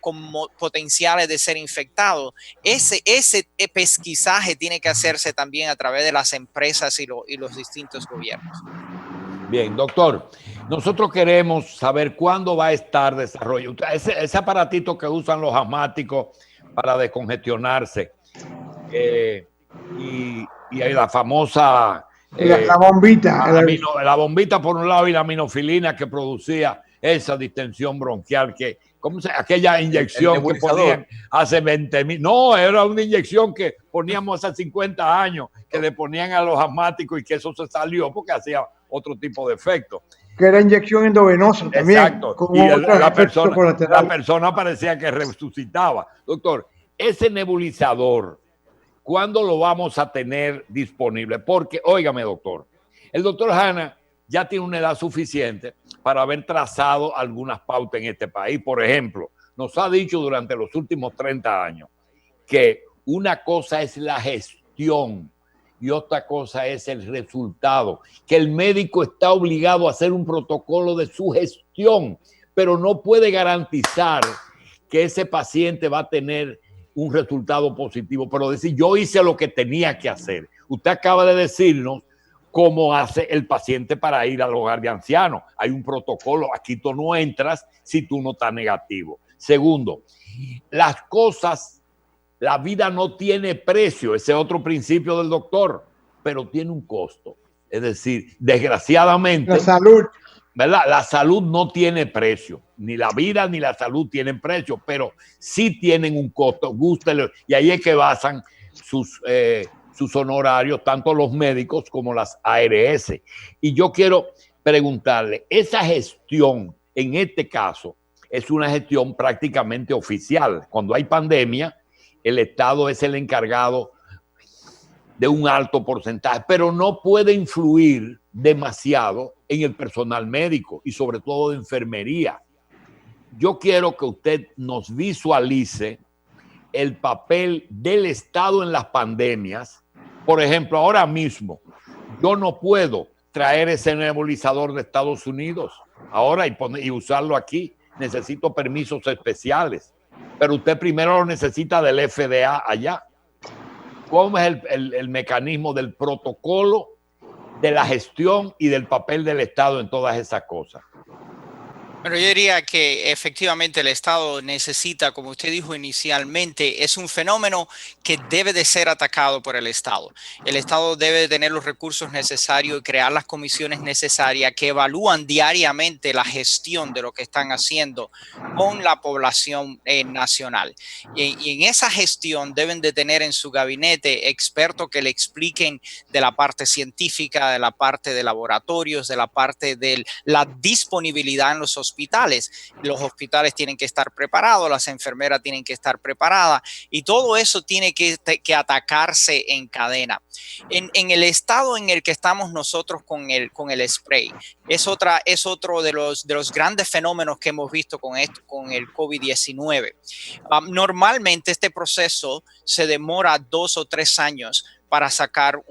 potenciales de ser infectados, ese pesquisaje tiene que hacerse también a través de las empresas y los distintos gobiernos. Bien, doctor, nosotros queremos saber cuándo va a estar desarrollado ese aparatito que usan los asmáticos para descongestionarse y hay la famosa... la bombita. La bombita por un lado y la aminofilina que producía esa distensión bronquial, aquella inyección que ponían hace 20,000. No, era una inyección que poníamos hace 50 años, que le ponían a los asmáticos y que eso se salió porque hacía otro tipo de efecto. Que era inyección endovenosa también. Exacto. Y la persona parecía que resucitaba. Doctor, ese nebulizador, ¿cuándo lo vamos a tener disponible? Porque, óigame, doctor, el doctor Hanna ya tiene una edad suficiente para haber trazado algunas pautas en este país. Por ejemplo, nos ha dicho durante los últimos 30 años que una cosa es la gestión y otra cosa es el resultado, que el médico está obligado a hacer un protocolo de su gestión, pero no puede garantizar que ese paciente va a tener un resultado positivo, pero decir, yo hice lo que tenía que hacer. Usted acaba de decirnos cómo hace el paciente para ir al hogar de ancianos. Hay un protocolo, aquí tú no entras si tú no estás negativo. Segundo, las cosas La vida no tiene precio, ese es otro principio del doctor, pero tiene un costo. Es decir, desgraciadamente, La salud. ¿verdad? La salud no tiene precio, ni la vida ni la salud tienen precio, pero sí tienen un costo, gústelo, y ahí es que basan sus honorarios, tanto los médicos como las ARS. Y yo quiero preguntarle, esa gestión, en este caso, es una gestión prácticamente oficial. Cuando hay pandemia, el Estado es el encargado de un alto porcentaje, pero no puede influir demasiado en el personal médico y sobre todo de enfermería. Yo quiero que usted nos visualice el papel del Estado en las pandemias. Por ejemplo, ahora mismo yo no puedo traer ese nebulizador de Estados Unidos ahora y usarlo aquí. Necesito permisos especiales, pero usted primero lo necesita del FDA allá. ¿Cómo es el mecanismo del protocolo, de la gestión y del papel del Estado en todas esas cosas? Bueno, yo diría que efectivamente el Estado necesita, como usted dijo inicialmente, es un fenómeno que debe de ser atacado por el Estado. El Estado debe de tener los recursos necesarios y crear las comisiones necesarias que evalúan diariamente la gestión de lo que están haciendo con la población nacional. Y en esa gestión deben de tener en su gabinete expertos que le expliquen de la parte científica, de la parte de laboratorios, de la parte de la disponibilidad en los hospitales. Los hospitales tienen que estar preparados, las enfermeras tienen que estar preparadas y todo eso tiene que atacarse en cadena. En el estado en el que estamos nosotros con el spray, es otro de los grandes fenómenos que hemos visto con el COVID-19. Normalmente este proceso se demora 2 o 3 años para sacar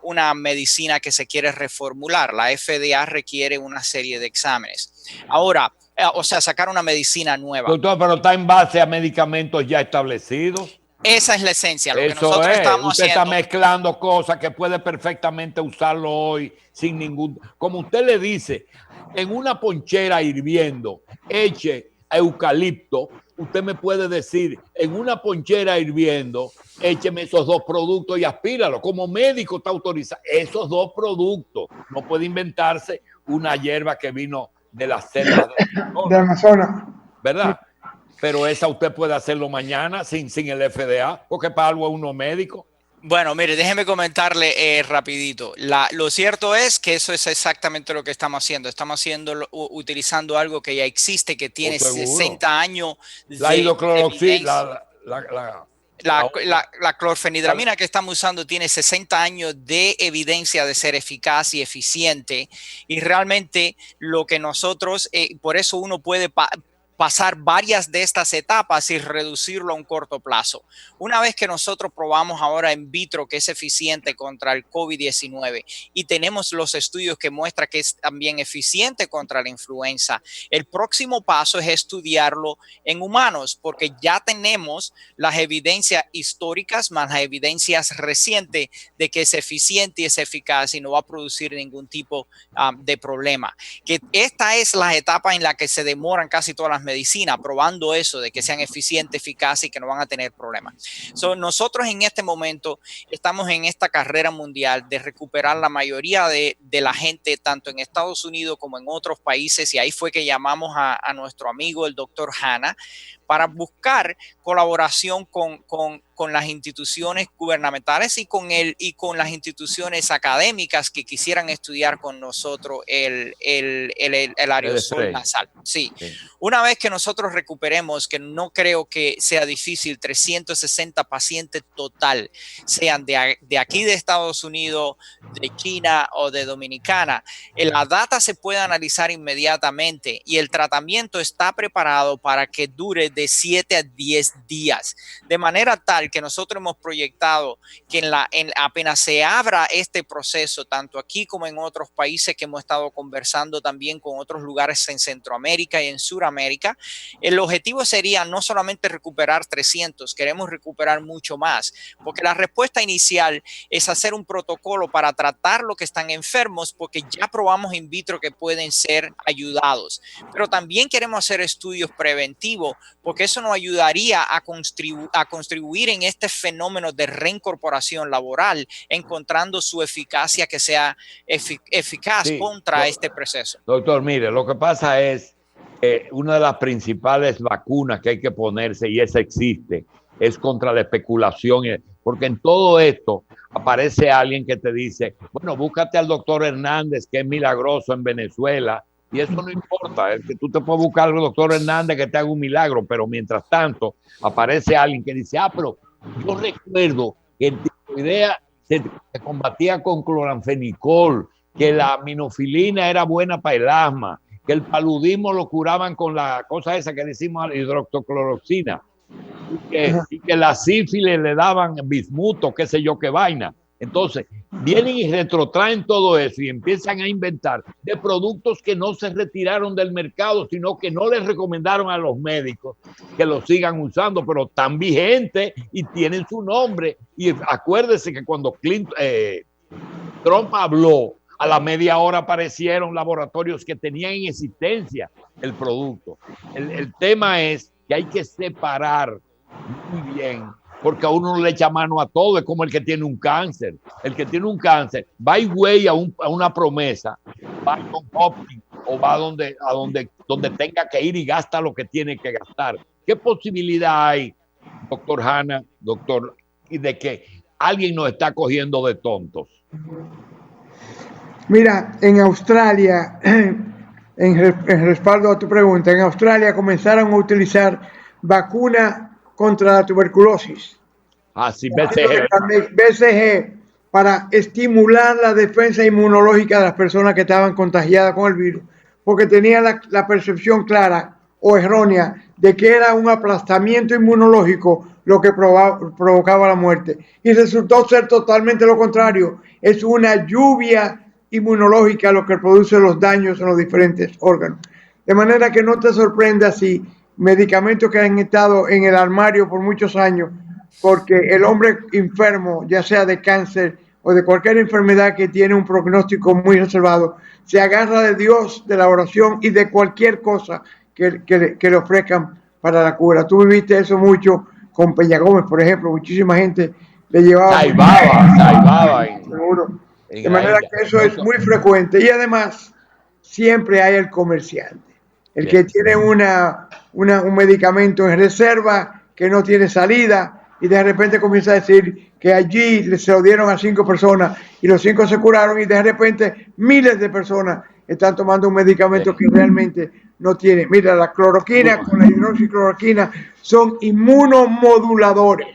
una medicina que se quiere reformular. La FDA requiere una serie de exámenes. Ahora, o sea, sacar una medicina nueva. Doctor, pero está en base a medicamentos ya establecidos. Esa es la esencia. Lo que Eso nosotros es. estamos Usted haciendo. está mezclando cosas que puede perfectamente usarlo hoy sin ningún... Como usted le dice, en una ponchera hirviendo, eche eucalipto. Usted me puede decir, en una ponchera hirviendo, écheme esos 2 productos y aspíralo. Como médico está autorizado. Esos 2 productos. No puede inventarse una hierba que vino de las selvas de Amazonas. ¿Verdad? Pero esa usted puede hacerlo mañana sin el FDA, porque para algo es uno médico. Bueno, mire, déjeme comentarle rapidito. Lo cierto es que eso es exactamente lo que estamos haciendo. Estamos utilizando algo que ya existe, que tiene 60 años la hidrocloroxina, la clorfenidramina que estamos usando tiene 60 años de evidencia de ser eficaz y eficiente. Y realmente lo que nosotros, por eso uno puede pasar varias de estas etapas y reducirlo a un corto plazo. Una vez que nosotros probamos ahora in vitro que es eficiente contra el COVID-19 y tenemos los estudios que muestran que es también eficiente contra la influenza, el próximo paso es estudiarlo en humanos, porque ya tenemos las evidencias históricas más las evidencias recientes de que es eficiente y es eficaz y no va a producir ningún tipo de problema. Que esta es la etapa en la que se demoran casi todas las medicina, probando eso de que sean eficientes, eficaces y que no van a tener problemas. Nosotros en este momento estamos en esta carrera mundial de recuperar la mayoría de la gente, tanto en Estados Unidos como en otros países, y ahí fue que llamamos a nuestro amigo, el doctor Hanna, para buscar colaboración con las instituciones gubernamentales y con las instituciones académicas que quisieran estudiar con nosotros el aerosol nasal. Sí. Una vez que nosotros recuperemos, que no creo que sea difícil, 360 pacientes total, sean de aquí de Estados Unidos, de China o de Dominicana, la data se puede analizar inmediatamente y el tratamiento está preparado para que dure de 7 a 10 días, de manera tal adicional que nosotros hemos proyectado que apenas se abra este proceso, tanto aquí como en otros países que hemos estado conversando también con otros lugares en Centroamérica y en Sudamérica, el objetivo sería no solamente recuperar 300, queremos recuperar mucho más, porque la respuesta inicial es hacer un protocolo para tratar los que están enfermos, porque ya probamos in vitro que pueden ser ayudados, pero también queremos hacer estudios preventivos, porque eso nos ayudaría a contribuir en este fenómeno de reincorporación laboral, encontrando su eficacia que sea eficaz contra este proceso. Doctor, mire, lo que pasa es una de las principales vacunas que hay que ponerse, y esa existe, es contra la especulación, porque en todo esto aparece alguien que te dice, bueno, búscate al doctor Hernández, que es milagroso en Venezuela, y eso no importa, es que tú te puedes buscar al doctor Hernández que te haga un milagro, pero mientras tanto aparece alguien que dice, pero yo recuerdo que el tiroidea se combatía con cloranfenicol, que la aminofilina era buena para el asma, que el paludismo lo curaban con la cosa esa que decimos, hidroxicloroxina, y que la sífilis le daban bismuto, qué sé yo qué vaina. Entonces, vienen y retrotraen todo eso y empiezan a inventar de productos que no se retiraron del mercado, sino que no les recomendaron a los médicos que los sigan usando, pero están vigentes y tienen su nombre. Y acuérdese que cuando Trump habló, a la media hora aparecieron laboratorios que tenían en existencia el producto. El tema es que hay que separar muy bien, porque a uno no le echa mano a todo, es como el que tiene un cáncer. El que tiene un cáncer va y güey a una promesa, va a Johns Hopkins o va donde tenga que ir y gasta lo que tiene que gastar. ¿Qué posibilidad hay, doctor Hanna, doctor, de que alguien nos está cogiendo de tontos? Mira, en Australia, en respaldo a tu pregunta, en Australia comenzaron a utilizar vacuna contra la tuberculosis. Sí, BCG. BCG, para estimular la defensa inmunológica de las personas que estaban contagiadas con el virus, porque tenían la percepción clara o errónea de que era un aplastamiento inmunológico lo que provocaba la muerte. Y resultó ser totalmente lo contrario. Es una lluvia inmunológica lo que produce los daños en los diferentes órganos. De manera que no te sorprenda si medicamentos que han estado en el armario por muchos años, porque el hombre enfermo, ya sea de cáncer o de cualquier enfermedad que tiene un pronóstico muy reservado, se agarra de Dios, de la oración y de cualquier cosa que le ofrezcan para la cura. Tú viviste eso mucho con Peña Gómez, por ejemplo, muchísima gente le llevaba... Saibaba. Seguro. De manera que eso es muy frecuente. Y además, siempre hay el comerciante, el que tiene un medicamento en reserva que no tiene salida y de repente comienza a decir que allí se lo dieron a 5 personas y los 5 se curaron y de repente miles de personas están tomando un medicamento que realmente no tiene. Mira, la cloroquina con la hidroxicloroquina son inmunomoduladores.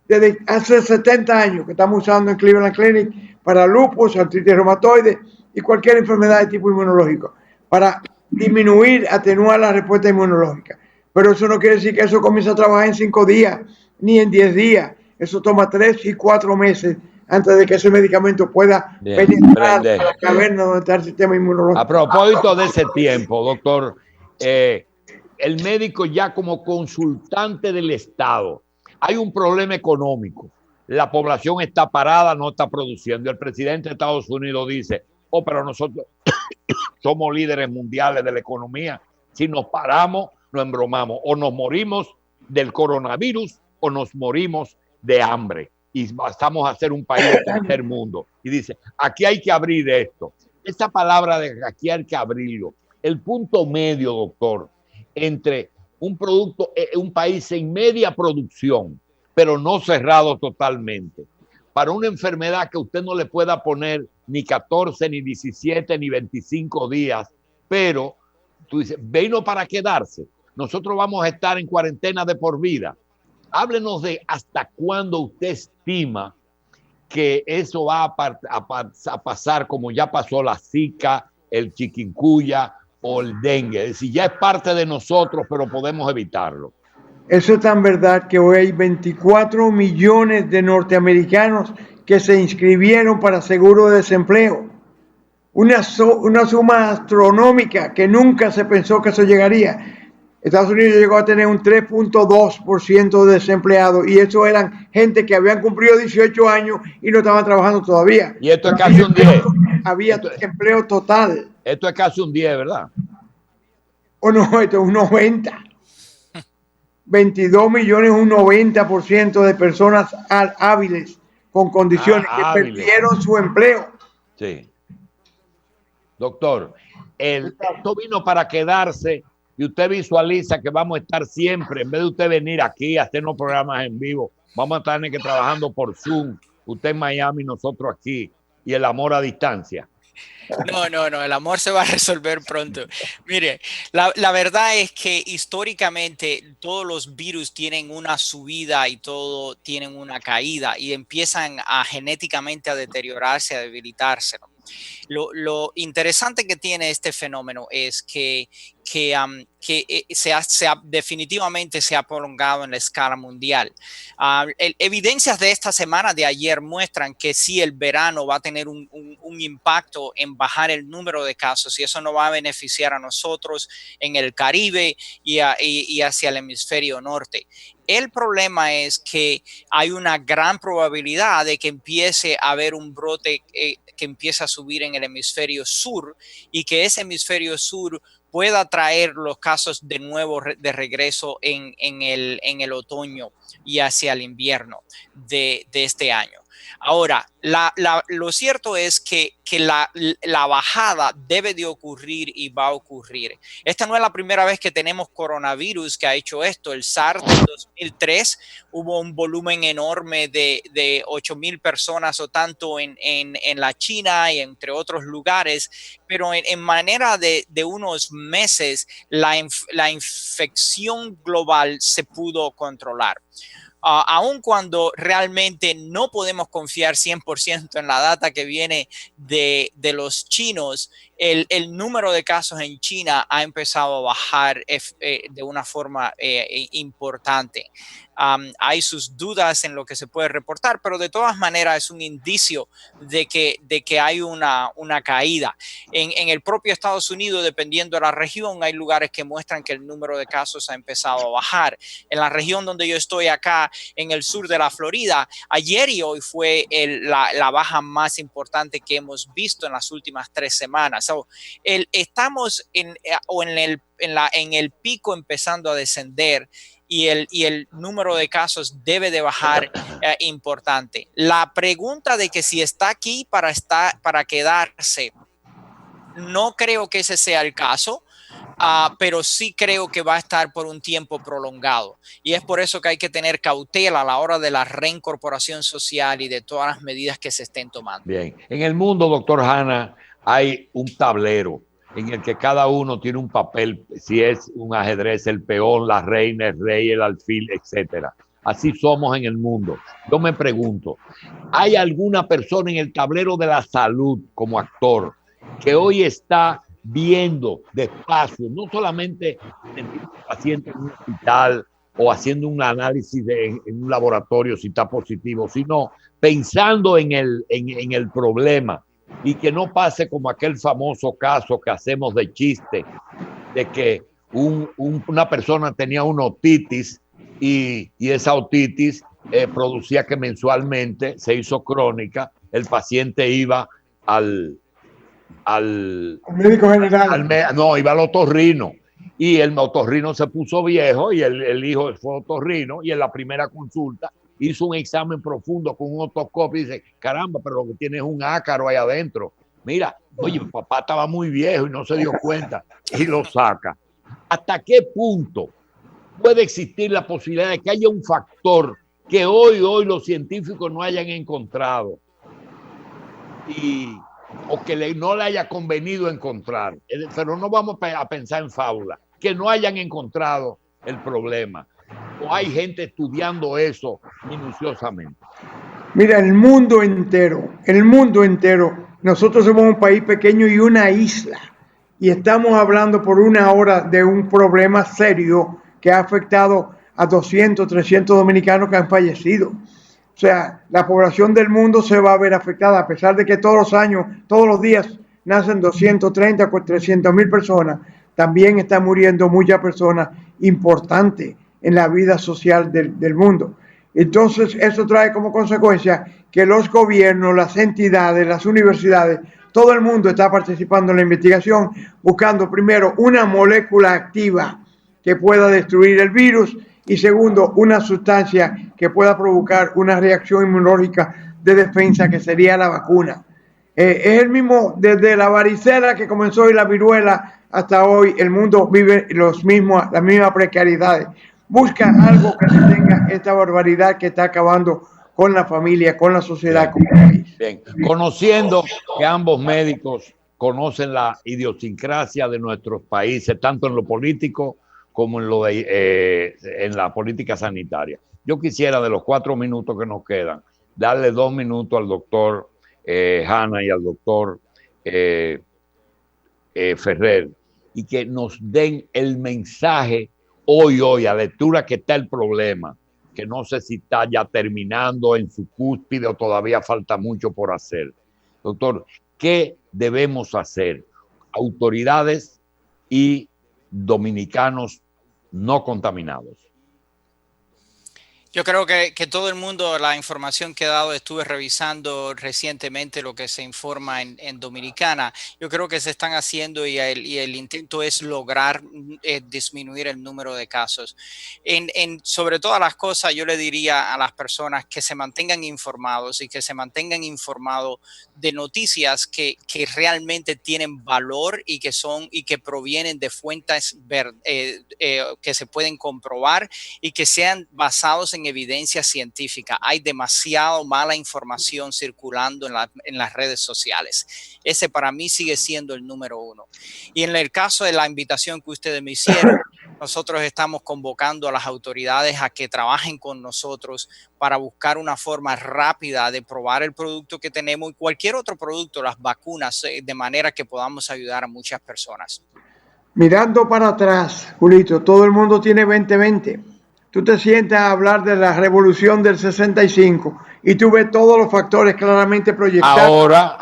Desde hace 70 años que estamos usando en Cleveland Clinic para lupus, artritis reumatoide y cualquier enfermedad de tipo inmunológico, para disminuir, atenuar la respuesta inmunológica. Pero eso no quiere decir que eso comienza a trabajar en 5 días, ni en 10 días. Eso toma 3 y 4 meses antes de que ese medicamento pueda penetrar a la caverna donde está el sistema inmunológico. A propósito de ese tiempo, doctor, el médico ya como consultante del Estado, hay un problema económico. La población está parada, no está produciendo. El presidente de Estados Unidos dice, pero nosotros somos líderes mundiales de la economía. Si nos paramos, nos embromamos. O nos morimos del coronavirus o nos morimos de hambre. Y pasamos a ser un país del tercer mundo. Y dice, aquí hay que abrir esto. Esta palabra de aquí hay que abrirlo. El punto medio, doctor, entre un producto, un país en media producción, pero no cerrado totalmente, para una enfermedad que usted no le pueda poner ni 14, ni 17, ni 25 días, pero tú dices, vino para quedarse. Nosotros vamos a estar en cuarentena de por vida. Háblenos de hasta cuándo usted estima que eso va a pasar como ya pasó la Zika, el chikungunya o el dengue. Es decir, ya es parte de nosotros, pero podemos evitarlo. Eso es tan verdad que hoy hay 24 millones de norteamericanos que se inscribieron para seguro de desempleo. Una suma astronómica que nunca se pensó que eso llegaría. Estados Unidos llegó a tener un 3.2% de desempleados y eso eran gente que habían cumplido 18 años y no estaban trabajando todavía. Y esto es casi un 10. Había empleo total. Esto es casi un 10, ¿verdad? O no, esto es un 90. 22 millones, un 90% de personas hábiles con condiciones que perdieron su empleo. Sí. Doctor, esto vino para quedarse y usted visualiza que vamos a estar siempre, en vez de usted venir aquí a hacernos programas en vivo, vamos a estar que trabajando por Zoom, usted en Miami, nosotros aquí, y el amor a distancia. No, el amor se va a resolver pronto. Mire, la verdad es que históricamente todos los virus tienen una subida y todo tienen una caída y empiezan genéticamente a deteriorarse, a debilitarse. Lo interesante que tiene este fenómeno es que definitivamente se ha prolongado en la escala mundial. Evidencias de esta semana, de ayer, muestran que sí, el verano va a tener un impacto en bajar el número de casos y eso nos va a beneficiar a nosotros en el Caribe y hacia el hemisferio norte. El problema es que hay una gran probabilidad de que empiece a haber un brote que empiece a subir en el hemisferio sur y que ese hemisferio sur pueda traer los casos de nuevo de regreso en el otoño y hacia el invierno de este año. Ahora, lo cierto es que la bajada debe de ocurrir y va a ocurrir. Esta no es la primera vez que tenemos coronavirus que ha hecho esto. El SARS de 2003 hubo un volumen enorme de 8,000 personas o tanto en la China y entre otros lugares, pero en manera de unos meses la infección global se pudo controlar. Aun cuando realmente no podemos confiar 100% en la data que viene de los chinos, el número de casos en China ha empezado a bajar de una forma importante. Hay sus dudas en lo que se puede reportar, pero de todas maneras es un indicio de que hay una caída. En el propio Estados Unidos, dependiendo de la región, hay lugares que muestran que el número de casos ha empezado a bajar. En la región donde yo estoy acá, en el sur de la Florida, ayer y hoy fue la baja más importante que hemos visto en las últimas 3 semanas. Estamos en el pico empezando a descender y el número de casos debe de bajar importante. La pregunta de que si está aquí para quedarse, no creo que ese sea el caso. Pero sí creo que va a estar por un tiempo prolongado y es por eso que hay que tener cautela a la hora de la reincorporación social y de todas las medidas que se estén tomando. Bien, en el mundo, doctor Hanna, hay un tablero en el que cada uno tiene un papel, si es un ajedrez, el peón, la reina, el rey, el alfil, etcétera. Así somos en el mundo. Yo me pregunto, ¿hay alguna persona en el tablero de la salud como actor que hoy está viendo despacio, no solamente en un paciente en un hospital o haciendo un análisis en un laboratorio si está positivo, sino pensando en el problema y que no pase como aquel famoso caso que hacemos de chiste, de que una persona tenía una otitis y esa otitis producía que mensualmente se hizo crónica, el paciente iba al médico general. Iba al otorrino y el otorrino se puso viejo y el hijo fue otorrino y en la primera consulta hizo un examen profundo con un otoscopio y dice, caramba, pero lo que tiene es un ácaro ahí adentro. Mira, oye, mi papá estaba muy viejo y no se dio cuenta y lo saca. ¿Hasta qué punto puede existir la posibilidad de que haya un factor que hoy los científicos no hayan encontrado o que no le haya convenido encontrar? Pero no vamos a pensar en fábula, que no hayan encontrado el problema. ¿O hay gente estudiando eso minuciosamente? Mira, el mundo entero, nosotros somos un país pequeño y una isla, y estamos hablando por una hora de un problema serio que ha afectado a 200, 300 dominicanos que han fallecido. O sea, la población del mundo se va a ver afectada, a pesar de que todos los años, todos los días, nacen 230 o 300.000 personas. También están muriendo muchas personas importantes en la vida social del mundo. Entonces, eso trae como consecuencia que los gobiernos, las entidades, las universidades, todo el mundo está participando en la investigación, buscando primero una molécula activa que pueda destruir el virus y segundo, una sustancia que pueda provocar una reacción inmunológica de defensa, que sería la vacuna. Es el mismo, desde la varicela que comenzó y la viruela hasta hoy, el mundo vive las mismas precariedades. Busca algo que detenga esta barbaridad que está acabando con la familia, con la sociedad, con el país. Bien, conociendo que ambos médicos conocen la idiosincrasia de nuestros países, tanto en lo político como en la política sanitaria. Yo quisiera, de los 4 minutos que nos quedan, darle 2 minutos al doctor Hanna y al doctor Ferrer, y que nos den el mensaje hoy, a lectura que está el problema, que no sé si está ya terminando en su cúspide o todavía falta mucho por hacer. Doctor, ¿qué debemos hacer? Autoridades y dominicanos no contaminados. Yo creo que todo el mundo, la información que he dado, estuve revisando recientemente lo que se informa en Dominicana. Yo creo que se están haciendo y el intento es lograr disminuir el número de casos. Sobre todas las cosas, yo le diría a las personas que se mantengan informados y que se mantengan informados de noticias que realmente tienen valor y que provienen de fuentes que se pueden comprobar y que sean basados en evidencia científica. Hay demasiado mala información circulando en las redes sociales. Ese para mí sigue siendo el número 1. Y en el caso de la invitación que ustedes me hicieron, nosotros estamos convocando a las autoridades a que trabajen con nosotros para buscar una forma rápida de probar el producto que tenemos y cualquier otro producto, las vacunas, de manera que podamos ayudar a muchas personas. Mirando para atrás, Julito, todo el mundo tiene 2020. Tú te sientas a hablar de la revolución del 65 y tú ves todos los factores claramente proyectados. Ahora.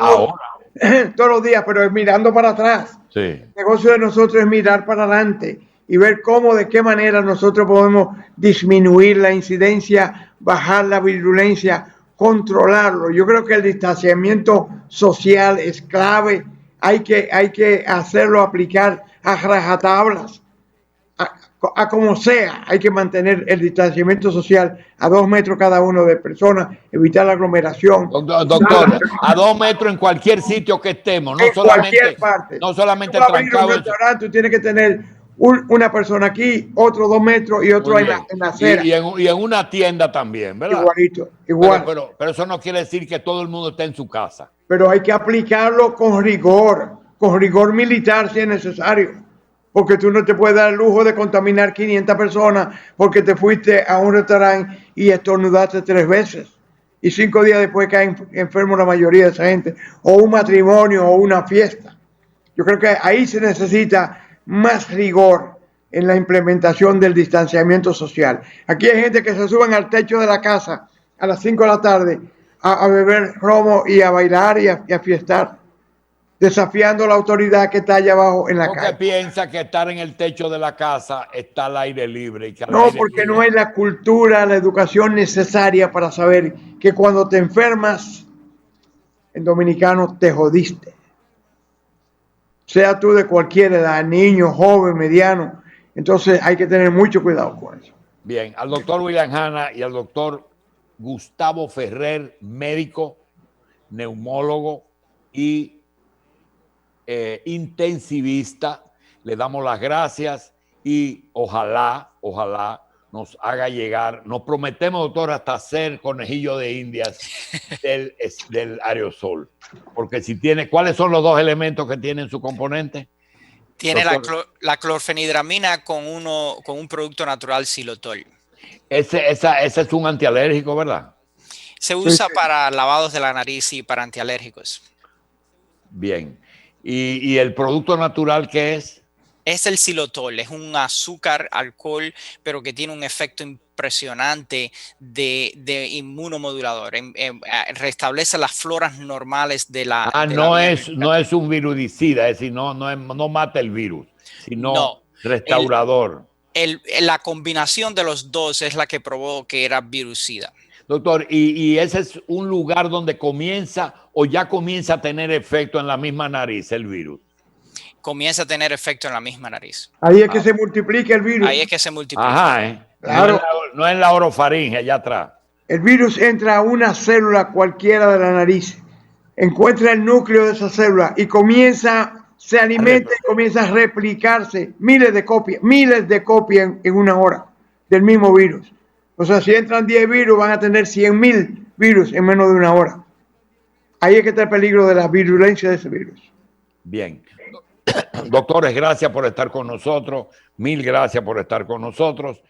Todos los días, pero es mirando para atrás. Sí. El negocio de nosotros es mirar para adelante y ver cómo, de qué manera nosotros podemos disminuir la incidencia, bajar la virulencia, controlarlo. Yo creo que el distanciamiento social es clave. Hay que hacerlo aplicar a rajatablas. A como sea, hay que mantener el distanciamiento social a 2 metros cada uno de personas, evitar la aglomeración. Doctor, a 2 metros en cualquier sitio que estemos, en cualquier parte. No solamente trancado. En un restaurante, tú tienes que tener una persona aquí, otro 2 metros y otro en la acera. Y en una tienda también, ¿verdad? Igualito, igual. Pero eso no quiere decir que todo el mundo esté en su casa. Pero hay que aplicarlo con rigor militar si es necesario. Porque tú no te puedes dar el lujo de contaminar 500 personas porque te fuiste a un restaurante y estornudaste 3 veces. Y 5 días después cae enfermo la mayoría de esa gente. O un matrimonio o una fiesta. Yo creo que ahí se necesita más rigor en la implementación del distanciamiento social. Aquí hay gente que se suben al techo de la casa a las 5 de la tarde a beber romo y a bailar y a fiestar, desafiando a la autoridad que está allá abajo en la calle. Porque piensa que estar en el techo de la casa está al aire libre. Y que no, porque no hay la cultura, la educación necesaria para saber que cuando te enfermas, en dominicano te jodiste. Sea tú de cualquier edad, niño, joven, mediano. Entonces hay que tener mucho cuidado con eso. Bien, al doctor William Hanna y al doctor Gustavo Ferrer, médico, neumólogo y intensivista, le damos las gracias y ojalá nos haga llegar, nos prometemos, doctor, hasta hacer conejillo de indias del aerosol, porque si tiene, ¿cuáles son los 2 elementos que tienen su componente? Tiene la clorfenidramina con un producto natural xilotol. Ese es un antialérgico, ¿verdad? Se usa para lavados de la nariz y para antialérgicos. Bien. ¿Y el producto natural qué es? Es el xilotol, es un azúcar, alcohol, pero que tiene un efecto impresionante de inmunomodulador. Restablece las floras normales de la No vía es, no respiratoria. es un virusicida, es decir, no mata el virus, sino No, el- restaurador. la combinación de los dos es la que probó que era virucida. Doctor, ¿y ese es un lugar donde comienza o ya comienza a tener efecto en la misma nariz el virus? Comienza a tener efecto en la misma nariz. Ahí es que se multiplica el virus. Ahí es que se multiplica. Ajá, ¿eh? Claro. No es la orofaringe allá atrás. El virus entra a una célula cualquiera de la nariz, encuentra el núcleo de esa célula y se alimenta y comienza a replicarse miles de copias en una hora del mismo virus. O sea, si entran 10 virus, van a tener 100.000 virus en menos de una hora. Ahí es que está el peligro de la virulencia de ese virus. Bien. Doctores, gracias por estar con nosotros. Mil gracias por estar con nosotros.